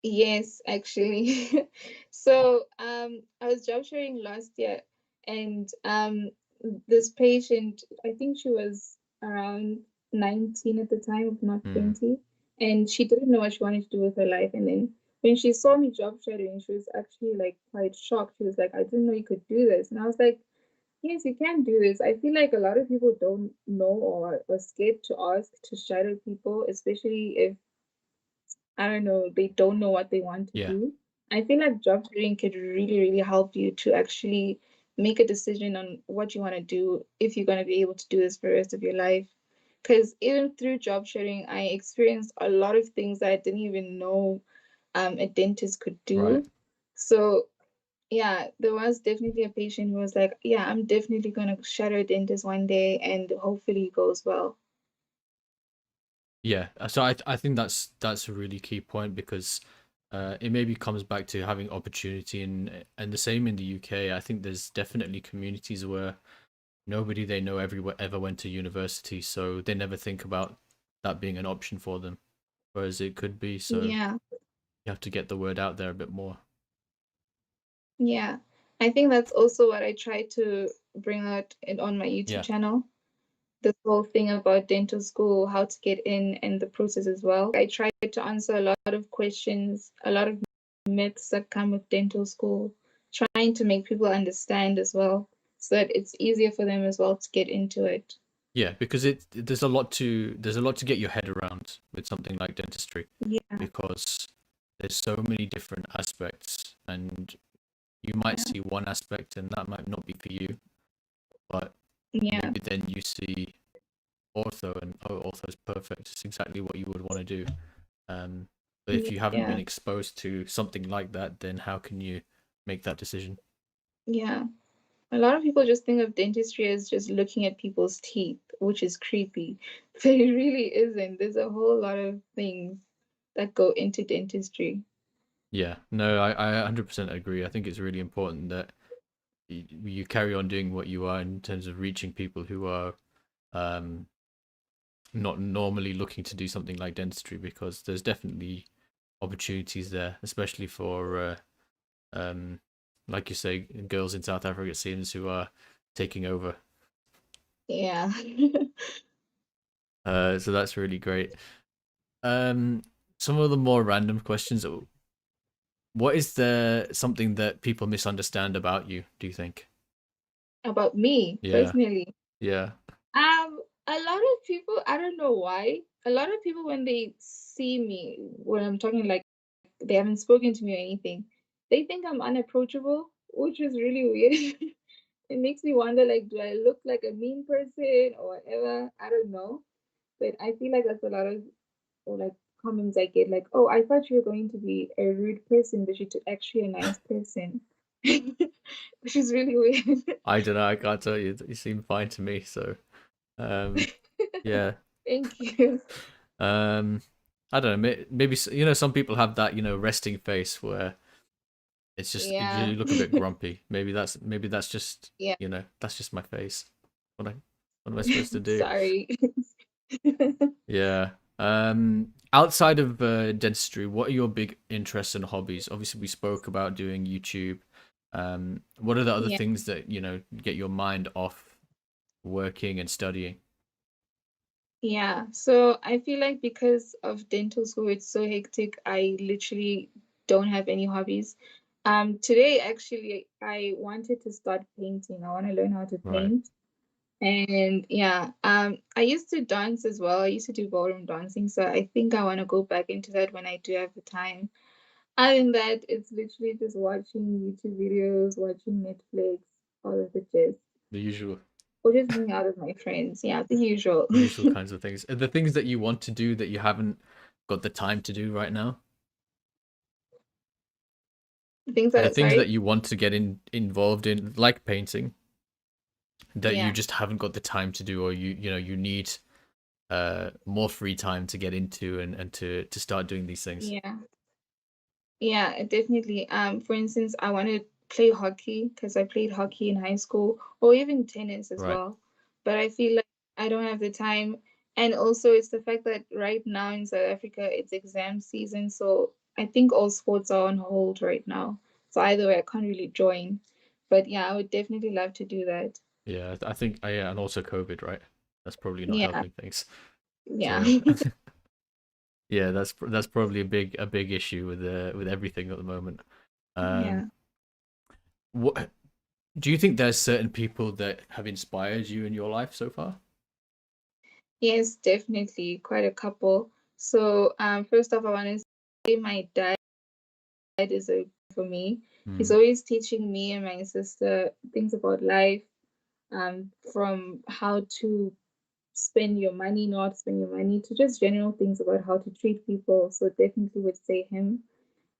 Yes, actually. So, I was job sharing last year, and this patient, I think she was around 19 at the time, if not Hmm. 20, and she didn't know what she wanted to do with her life. And then when she saw me job shadowing, she was actually like quite shocked. She was like, "I didn't know you could do this." And I was like, "Yes, you can do this." I feel like a lot of people don't know or are scared to ask to shadow people, especially if I don't know, they don't know what they want to Yeah. do. I feel like job sharing could really, really help you to actually make a decision on what you want to do if you're going to be able to do this for the rest of your life. Because even through job sharing, I experienced a lot of things that I didn't even know a dentist could Right. do. So, yeah, there was definitely a patient who was like, "Yeah, I'm definitely going to shadow a dentist one day and hopefully it goes well." Yeah, so I think that's a really key point because it maybe comes back to having opportunity and the same in the UK. I think there's definitely communities where nobody they know everywhere ever went to university, so they never think about that being an option for them, whereas it could be. So Yeah. you have to get the word out there a bit more. Yeah, I think that's also what I try to bring out on my YouTube Yeah, channel. This whole thing about dental school, how to get in, and the process as well. I try to answer a lot of questions, a lot of myths that come with dental school, trying to make people understand as well, so that it's easier for them as well to get into it. yeah, because there's a lot to get your head around with something like dentistry Yeah, because there's so many different aspects and you might yeah, see one aspect and that might not be for you, but yeah, maybe then you see ortho and oh, ortho is perfect. It's exactly what you would want to do. But if you haven't been yeah, exposed to something like that, then how can you make that decision? yeah. A lot of people just think of dentistry as just looking at people's teeth, which is creepy. But it really isn't. There's a whole lot of things that go into dentistry. Yeah, no, I 100% agree. I think it's really important that you carry on doing what you are in terms of reaching people who are um, not normally looking to do something like dentistry because there's definitely opportunities there, especially for um, like you say, girls in South Africa, it seems, who are taking over. Yeah. So that's really great. Um, some of the more random questions. What is the something that people misunderstand about you, do you think? About me Yeah. personally. Yeah. A lot of people, I don't know why. A lot of people when they see me, when I'm talking like they haven't spoken to me or anything, they think I'm unapproachable, which is really weird. It makes me wonder, like, do I look like a mean person or whatever? I don't know. But I feel like that's a lot of or like comments I get, like, oh, I thought you were going to be a rude person, but you're actually a nice person. Which is really weird. I don't know. I can't tell you. You seem fine to me. So, um, yeah. Thank you. Um, I don't know. Maybe some people have that resting face where it's just Yeah. you look a bit grumpy. Maybe that's just Yeah. that's just my face. What am I supposed to do? Sorry. Yeah. Outside of dentistry, what are your big interests and hobbies? Obviously, we spoke about doing YouTube. What are the other Yeah. things that get your mind off working and studying? Yeah. So I feel like because of dental school, it's so hectic, I literally don't have any hobbies. Today actually I wanted to start painting. I want to learn how to Right. paint. And yeah, I used to dance as well. I used to do ballroom dancing, so I think I want to go back into that when I do have the time. Other than that, it's literally just watching YouTube videos, watching Netflix, all of the gist, The usual. or just hanging out with my friends. Yeah, the usual. The usual kinds of things. The things that you want to do that you haven't got the time to do right now. Things The that, things that sorry. you want to get involved in, like painting, that you Yeah, just haven't got the time to do, or you need more free time to get into and to start doing these things. yeah. Yeah, definitely. For instance, I want to play hockey because I played hockey in high school or even tennis as Right. well. But I feel like I don't have the time. And also, it's the fact that right now in South Africa, it's exam season. So I think all sports are on hold right now. So either way, I can't really join. But yeah, I would definitely love to do that. Yeah, I think yeah, and also COVID, right? That's probably not Yeah, helping things. yeah, So yeah, that's probably a big issue with everything at the moment. yeah. Um, what do you think there's certain people that have inspired you in your life so far? Yes, definitely. Quite a couple. So, first off, I want to say my dad is a for me. He's Hmm. always teaching me and my sister things about life, from how to spend your money, not spend your money, to just general things about how to treat people. So definitely would say him.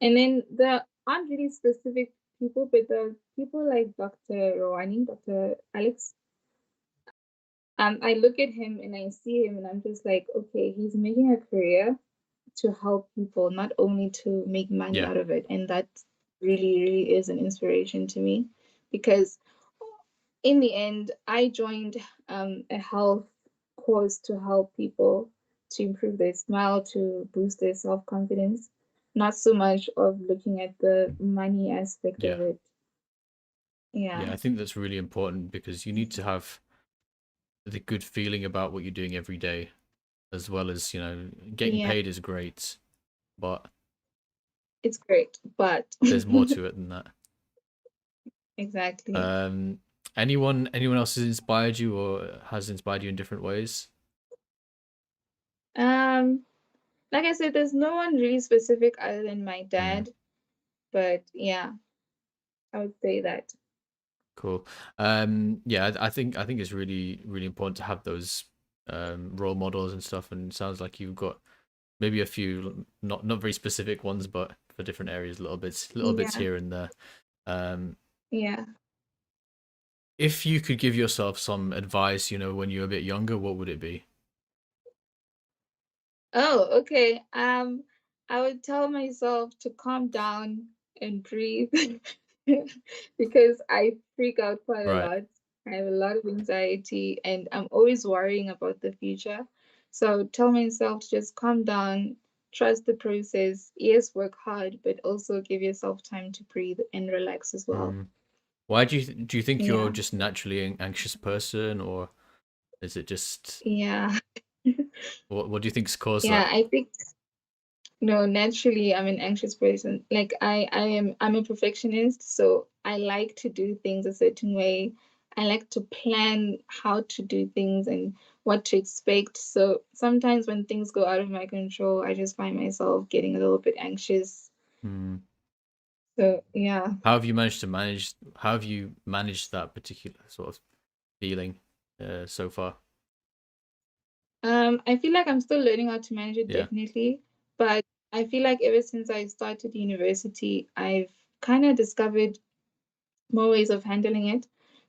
And then there aren't really specific people, but the people like Dr. Rouhani, Dr. Alex. I look at him and I see him and I'm just like, okay, he's making a career to help people, not only to make money Yeah, out of it. And that really, really is an inspiration to me because in the end, I joined a health course to help people to improve their smile, to boost their self confidence, not so much of looking at the money aspect yeah, of it. Yeah, yeah. I think that's really important because you need to have the good feeling about what you're doing every day, as well as getting yeah, paid is great, but it's great, but there's more to it than that. exactly. Um, anyone else has inspired you or has inspired you in different ways? Um, like I said, there's no one really specific other than my Mm, dad, but yeah, I would say that. cool. Yeah, I think it's really important to have those role models and stuff. And it sounds like you've got maybe a few, not very specific ones, but for different areas, little bits Yeah, here and there. Um, yeah. if you could give yourself some advice, when you're a bit younger, what would it be? Oh, okay. I would tell myself to calm down and breathe because I freak out quite a Right. lot. I have a lot of anxiety and I'm always worrying about the future. So I would tell myself to just calm down, trust the process. Yes, work hard, but also give yourself time to breathe and relax as well. Mm. Why do you think you're Yeah. just naturally an anxious person, or is it just Yeah. what do you think's caused Yeah, that? I think No, naturally, I'm an anxious person. Like I'm a perfectionist, so I like to do things a certain way. I like to plan how to do things and what to expect. So sometimes when things go out of my control, I just find myself getting a little bit anxious. Hmm. So yeah. How have you managed to manage? How have you managed that particular sort of feeling so far? I feel like I'm still learning how to manage it Yeah. definitely, but I feel like ever since I started university, I've kind of discovered more ways of handling it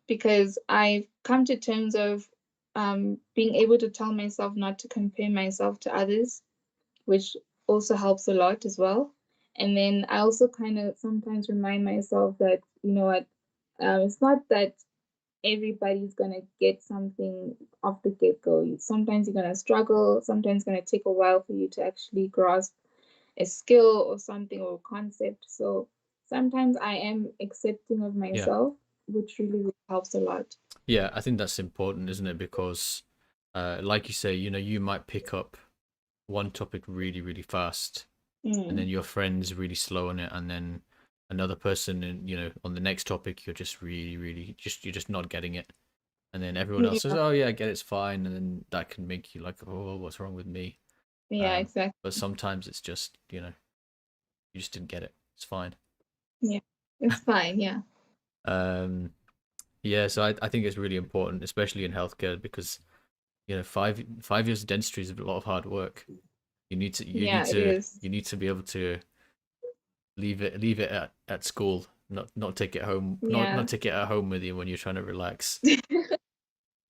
because I've come to terms of being able to tell myself not to compare myself to others, which also helps a lot as well. And then I also kind of sometimes remind myself that, you know what, it's not that everybody's gonna get something off the get-go. Sometimes you're gonna struggle, sometimes it's gonna take a while for you to actually grasp a skill or something or a concept. So sometimes I am accepting of Yeah. myself, which really, really helps a lot. Yeah, I think that's important, isn't it? Because, like you say, you might pick up one topic really, really fast, and then Mm. your friend's really slow on it, and then another person, and on the next topic, you're just really, really, you're just not getting it, and then everyone else says, Yeah, "Oh yeah, I get it, it's fine," and then that can make you like, "Oh, what's wrong with me?" yeah, But exactly. sometimes it's just, you just didn't get it. It's fine. Yeah, it's fine. Yeah, Um, yeah, so I think it's really important, especially in healthcare, because 5 years of dentistry is a lot of hard work. yeah, it is. You need to be able to leave it at school, not take it home, not Yeah, take it at home with you when you're trying to relax.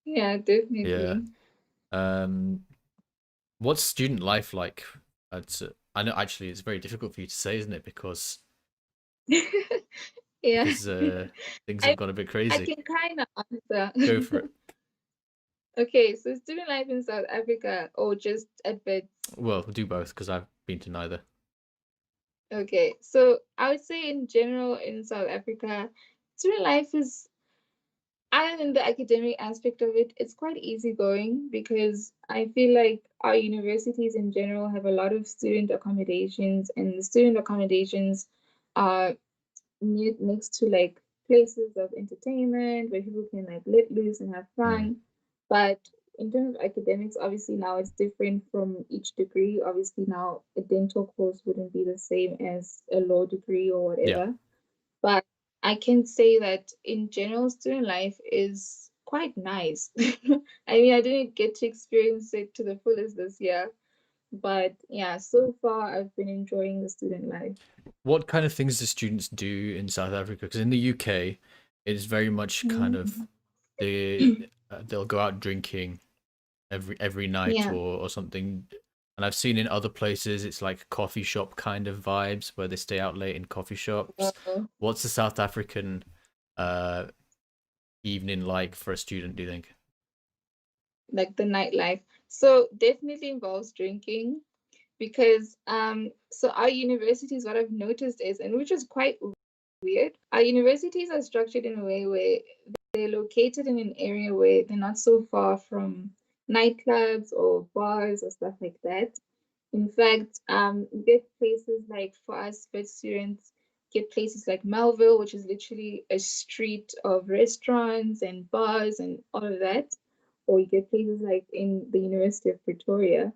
yeah, Yeah. definitely. Um, what's student life like? I know actually it's very difficult for you to say, isn't it? Yeah, Because things have I gone a bit I crazy. can kind of Go answer. for it. Okay, so student life in South Africa or just at bed. Well, do both because I've been to neither. Okay, so I would say in general in South Africa, student life is, other than the academic aspect of it, it's quite easygoing because I feel like our universities in general have a lot of student accommodations, and the student accommodations are next to like places of entertainment where people can like let loose and have Mm, fun. But in terms of academics, obviously now it's different from each degree. Obviously now a dental course wouldn't be the same as a law degree or yeah. whatever. But I can say that in general, student life is quite nice. I mean, I didn't get to experience it to the fullest this year, but yeah, so far I've been enjoying the student life. What kind of things do students do in South Africa? Because in the UK, it is very much kind of Mhm. they'll go out drinking every night Yeah. or something. And I've seen in other places it's like coffee shop kind of vibes where they stay out late in coffee shops. uh, What's the South African uh evening like for a student, do you think? like the nightlife. So definitely involves drinking because so our universities, what I've noticed is, and which is quite weird, our universities are structured in a way where they're located in an area where they're not so far from nightclubs or bars or stuff like that. In fact, you get places like for us vet students, get places like Melville, which is literally a street of restaurants and bars and all of that. Or you get places like in the University of Pretoria,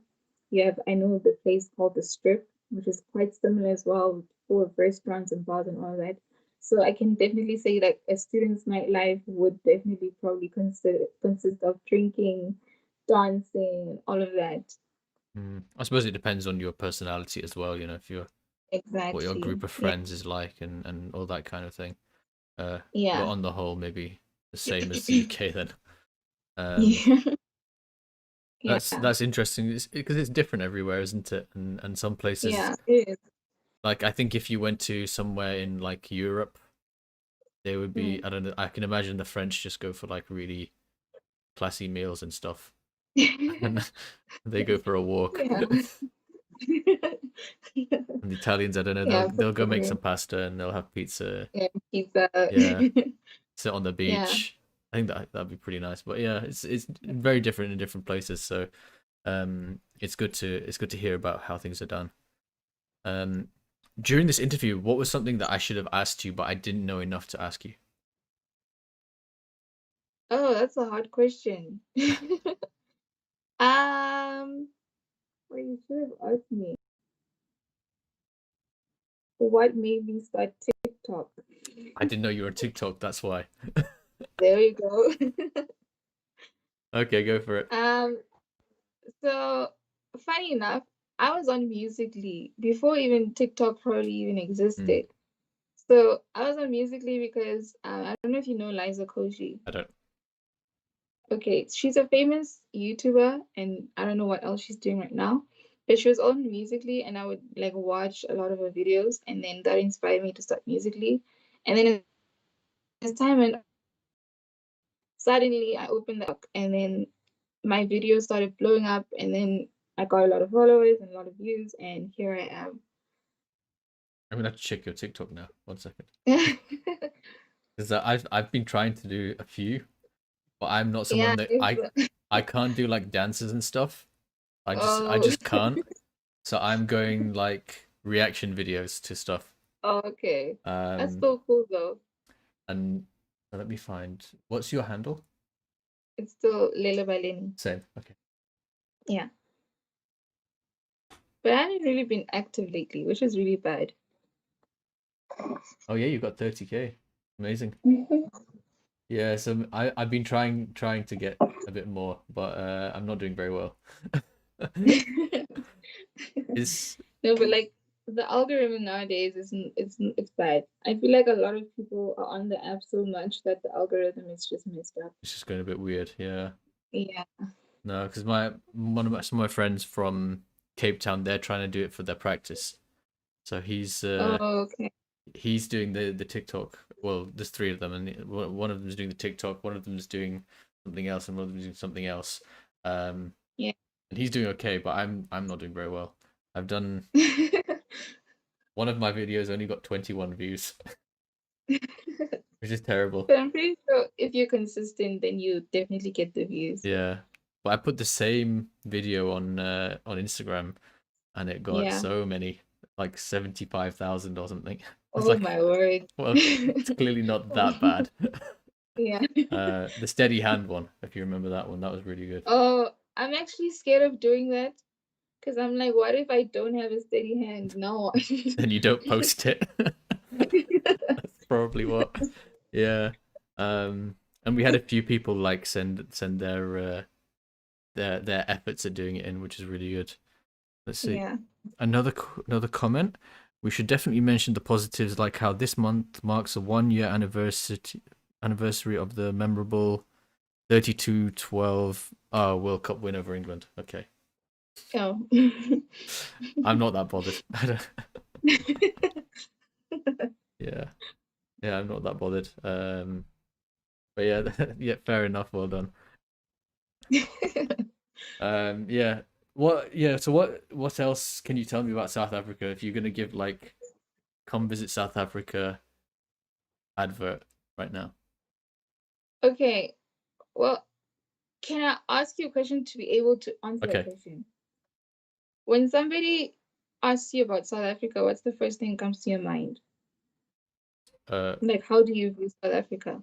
you have, I know the place called the Strip, which is quite similar as well, full of restaurants and bars and all of that. So I can definitely say that a student's nightlife would definitely probably consist of drinking, dancing, all of that. I suppose it depends on your personality as well, if you're what your Exactly. group of Yeah. friends is like and all that kind of thing. But Yeah. on the whole, maybe the same as the UK then. Um, Yeah. Yeah. that's interesting because it's different everywhere, isn't it? And some places, Yeah. It is. like I think if you went to somewhere in like Europe, they would be, Mm. I don't know, I can imagine the French just go for like really classy meals and stuff, and they go for a walk. Yeah. And the Italians, I don't know, Yeah, for they'll go make some sure. pasta and they'll have pizza. Yeah, pizza. Yeah, sit on the Yeah. beach. I think that'd be pretty nice. But yeah, it's very different in different places. So it's good to hear about how things are done. During this interview, what was something that I should have asked you, but I didn't know enough to ask you? Oh, that's a hard question. Um, well, you should have asked me what made me start TikTok. I didn't know you were on TikTok, that's why. There you go. Okay, go for it. So funny enough, I was on Musically before even TikTok probably even Mm, existed. So I was on Musically because I don't know if you know Liza Koshy. I don't. Okay, she's a famous YouTuber, and I don't know what else she's doing right now. But she was on Musically, and I would like watch a lot of her videos, and then that inspired me to start Musically. And then as time went, suddenly I opened the app, and then my videos started blowing up, and then I got a lot of followers and a lot of views, and here I am. I'm gonna have to check your TikTok now. 1 second. Yeah, Because I've been trying to do a few, but I'm not someone that it's I can't do like dances and stuff. I oh, just can't. So I'm going like reaction videos to stuff. oh, okay. That's Um, still cool though. and let me find what's your handle? It's still Lele Baleni. Same. Okay. Yeah. But I haven't really been active lately, which is really bad. Oh yeah, you got 30K. Amazing. Yeah, so I've been trying to get a bit more, but I'm not doing very well. Is No, but like the algorithm nowadays it's bad. I feel like a lot of people are on the app so much that the algorithm is just messed up. it's just going a bit weird. Yeah. Yeah. No, because some of my friends from Cape Town, they're trying to do it for their practice. So Oh, okay. he's doing the TikTok. Well, there's three of them, and one of them is doing the TikTok, one of them is doing something else, and one of them is doing something else. Um, Yeah. and he's doing okay, but I'm not doing very well. I've done one of my videos only got 21 views, which is terrible. But I'm pretty sure if you're consistent, then you definitely get the views. Yeah, but I put the same video on Instagram, and it got Yeah. so many, like 75,000 or something. I was Oh like, my word. well, it's clearly not that bad. Yeah. The steady hand one, if you remember that one, that was really good. Oh, I'm actually scared of doing that because I'm like, what if I don't have a steady hand? No. And you don't post it. That's probably what. Yeah. And we had a few people like send their efforts at doing it in, which is really good. Let's see. Yeah. Another comment. We should definitely mention the positives, like how this month marks a 1 year anniversary of the memorable 32-12 World Cup win over England. Okay. Oh. I'm not that bothered. Yeah. Yeah, I'm not that bothered. But yeah, yeah, fair enough. Well done. Yeah. So what else can you tell me about South Africa? If you're gonna give like come visit South Africa advert right now. Okay. Well, can I ask you a question to be able to answer that Okay. question? When somebody asks you about South Africa, what's the first thing that comes to your mind? Uh, Like, how do you view South Africa?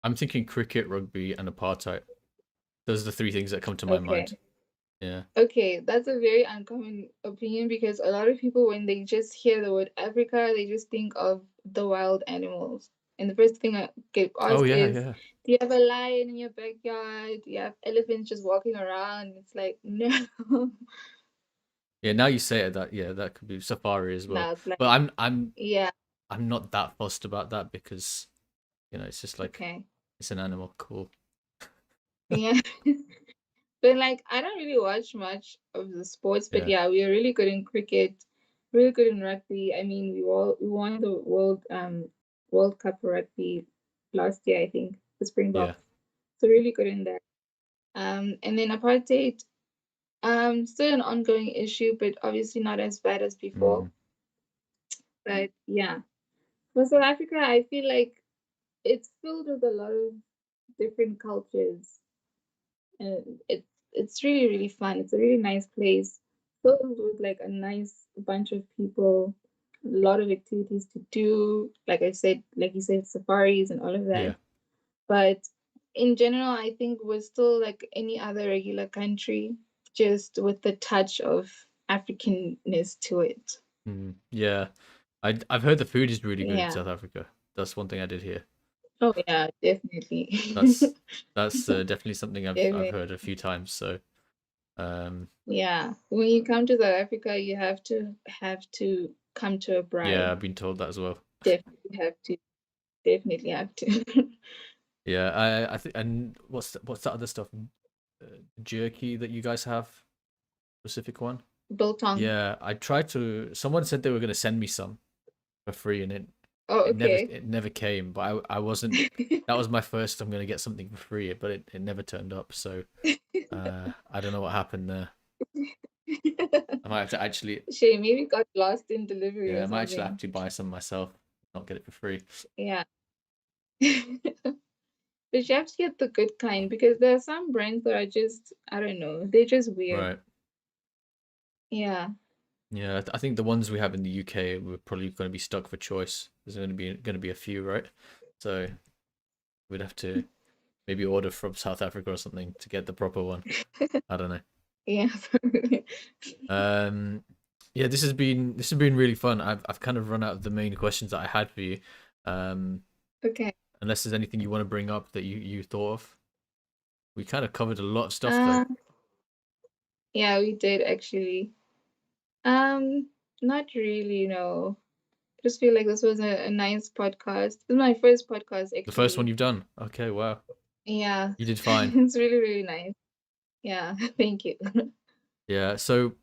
I'm thinking cricket, rugby, and apartheid. Those are the three things that come to my Okay. mind. Yeah. Okay, that's a very uncommon opinion because a lot of people, when they just hear the word Africa, they just think of the wild animals. And the first thing I get Oh asked yeah, is, yeah. do you have a lion in your backyard? Do you have elephants just walking around? It's like, no. Yeah, now you say it, that yeah, that could be safari as well. No, it's like, But yeah, I'm not that fussed about that because it's just like okay. it's an animal. Cool. Yeah. But like, I don't really watch much of the sports, but Yeah. yeah, we are really good in cricket, really good in rugby. I mean, we won the World Cup rugby last year, I think, the Yeah. Springboks. So really good in that. And then apartheid, still an ongoing issue, but obviously not as bad as before. Mm, But yeah, for South Africa, I feel like it's filled with a lot of different cultures, and it's really really fun. It's a really nice place. filled with like a nice bunch of people, a lot of activities to do. Like I said, like you said, safaris and all of Yeah. that. But in general, I think we're still like any other regular country, just with the touch of Africanness to it. Yeah. I've heard the food is really good in Yeah. South Africa. That's one thing I did hear. Oh yeah, definitely. That's definitely something I've Definitely. heard a few times. So um Yeah. When you come to South Africa, you have to come to a yeah, bride. I've been told that as well. Definitely have to. Definitely have to. Yeah, I think, and what's that other stuff? Jerky that you guys have? Specific one? Biltong. Yeah, I tried to. Someone said they were gonna send me some for free, and Oh, okay. it never came. But I wasn't. That was my first. I'm gonna get something for free, but it never turned up. So I don't know what happened there. I might have to actually. Shame, maybe it got lost in delivery Yeah, I or might actually have something. to buy some myself. Not get it for free. Yeah. But you have to get the good kind because there are some brands that are just, I don't know, they're just weird. Right. Yeah. Yeah, I think the ones we have in the UK we're probably going to be stuck for choice. There's going to be a few, right? So we'd have to maybe order from South Africa or something to get the proper one. I don't know. Yeah. Um, yeah, this has been really fun. I've kind of run out of the main questions that I had for you. Um, Okay. unless there's anything you want to bring up that you thought of. We kind of covered a lot of stuff though. Uh, yeah, we did actually. Um, Not really, no. I just feel like this was a nice podcast. This is my first podcast The first one actually. you've done. Okay, wow. Yeah. You did fine. It's really, really nice. Yeah, thank you. Yeah, so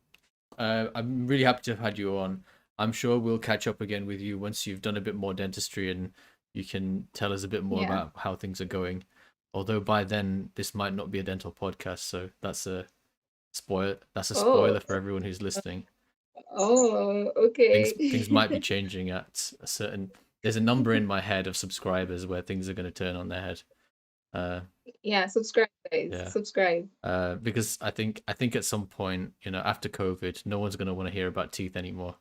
I'm really happy to have had you on. I'm sure we'll catch up again with you once you've done a bit more dentistry and you can tell us a bit more Yeah. about how things are going. Although by then this might not be a dental podcast, so that's a spoil. That's a Oh, spoiler for everyone who's listening. oh, okay. Things might be changing at a certain. There's a number in my head of subscribers where things are going to turn on their head. Uh, Yeah, subscribe, guys. yeah. Subscribe. Because I think at some point, you know, after COVID, no one's going to want to hear about teeth anymore.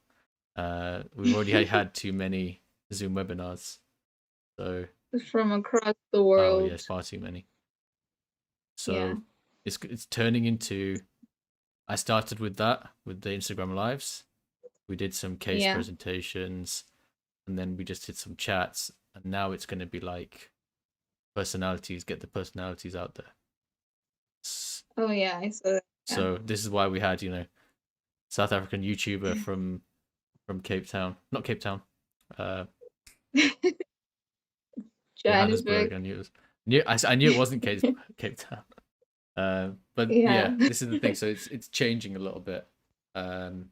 We've already had too many Zoom webinars, so From across the oh yeah, world. it's far too many. Yeah. So it's turning into. I started with that with the Instagram lives. We did some case Yeah. presentations, and then we just did some chats, and now it's going to be like personalities. Get the personalities out there. Oh yeah, I saw that. Yeah. So this is why we had, you know, South African YouTuber from Cape Town, not Cape Town, uh, Johannesburg. Johannesburg. I knew it was. I knew it wasn't Cape Town. But Yeah. yeah, this is the thing. So it's changing a little bit. Um,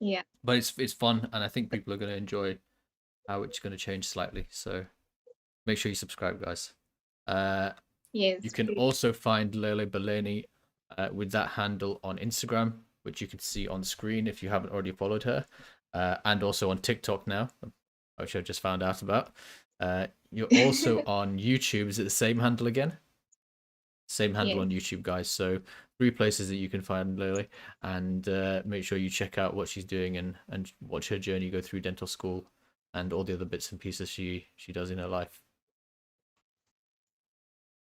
Yeah. but it's fun, and I think people are going to enjoy how it's going to change slightly. So make sure you subscribe, guys. You Yes, can please. also find Lele Beleni with that handle on Instagram, which you can see on screen if you haven't already followed her, and also on TikTok now, which I've just found out about. You're also on YouTube. Is it the same handle again? Same handle Yes. on YouTube, guys. So 3 places that you can find Lily, and make sure you check out what she's doing and watch her journey go through dental school and all the other bits and pieces she does in her life.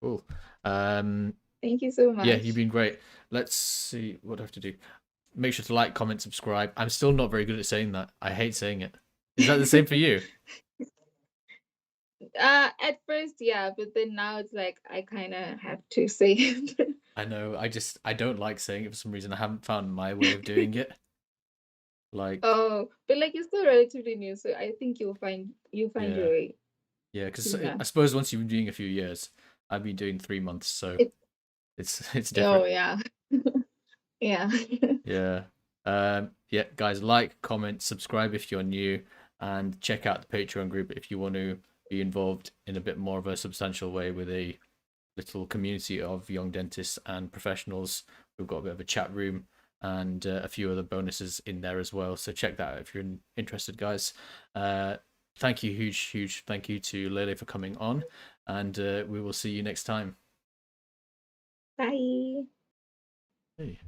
Cool. Thank you so Yeah, much. you've been great. Let's see what I have to do. Make sure to like, comment, subscribe. I'm still not very good at saying that. I hate saying it. Is that the same for you? At first, yeah, but then now it's like I kind of have to say it. I know. I don't like saying it for some reason. I haven't found my way of doing it. Like, Oh, but like you're still relatively new, so I think you'll find your yeah, way. yeah. Because Yeah. I suppose once you've been doing a few years, I've been doing 3 months, so It's it's oh different. yeah. Yeah. Yeah. Yeah, guys, like, comment, subscribe if you're new, and check out the Patreon group if you want to be involved in a bit more of a substantial way with a little community of young dentists and professionals. We've got a bit of a chat room and a few other bonuses in there as well. So check that out if you're interested, guys. Thank you, huge thank you to Lele for coming on, and we will see you next time. Bye. Hey.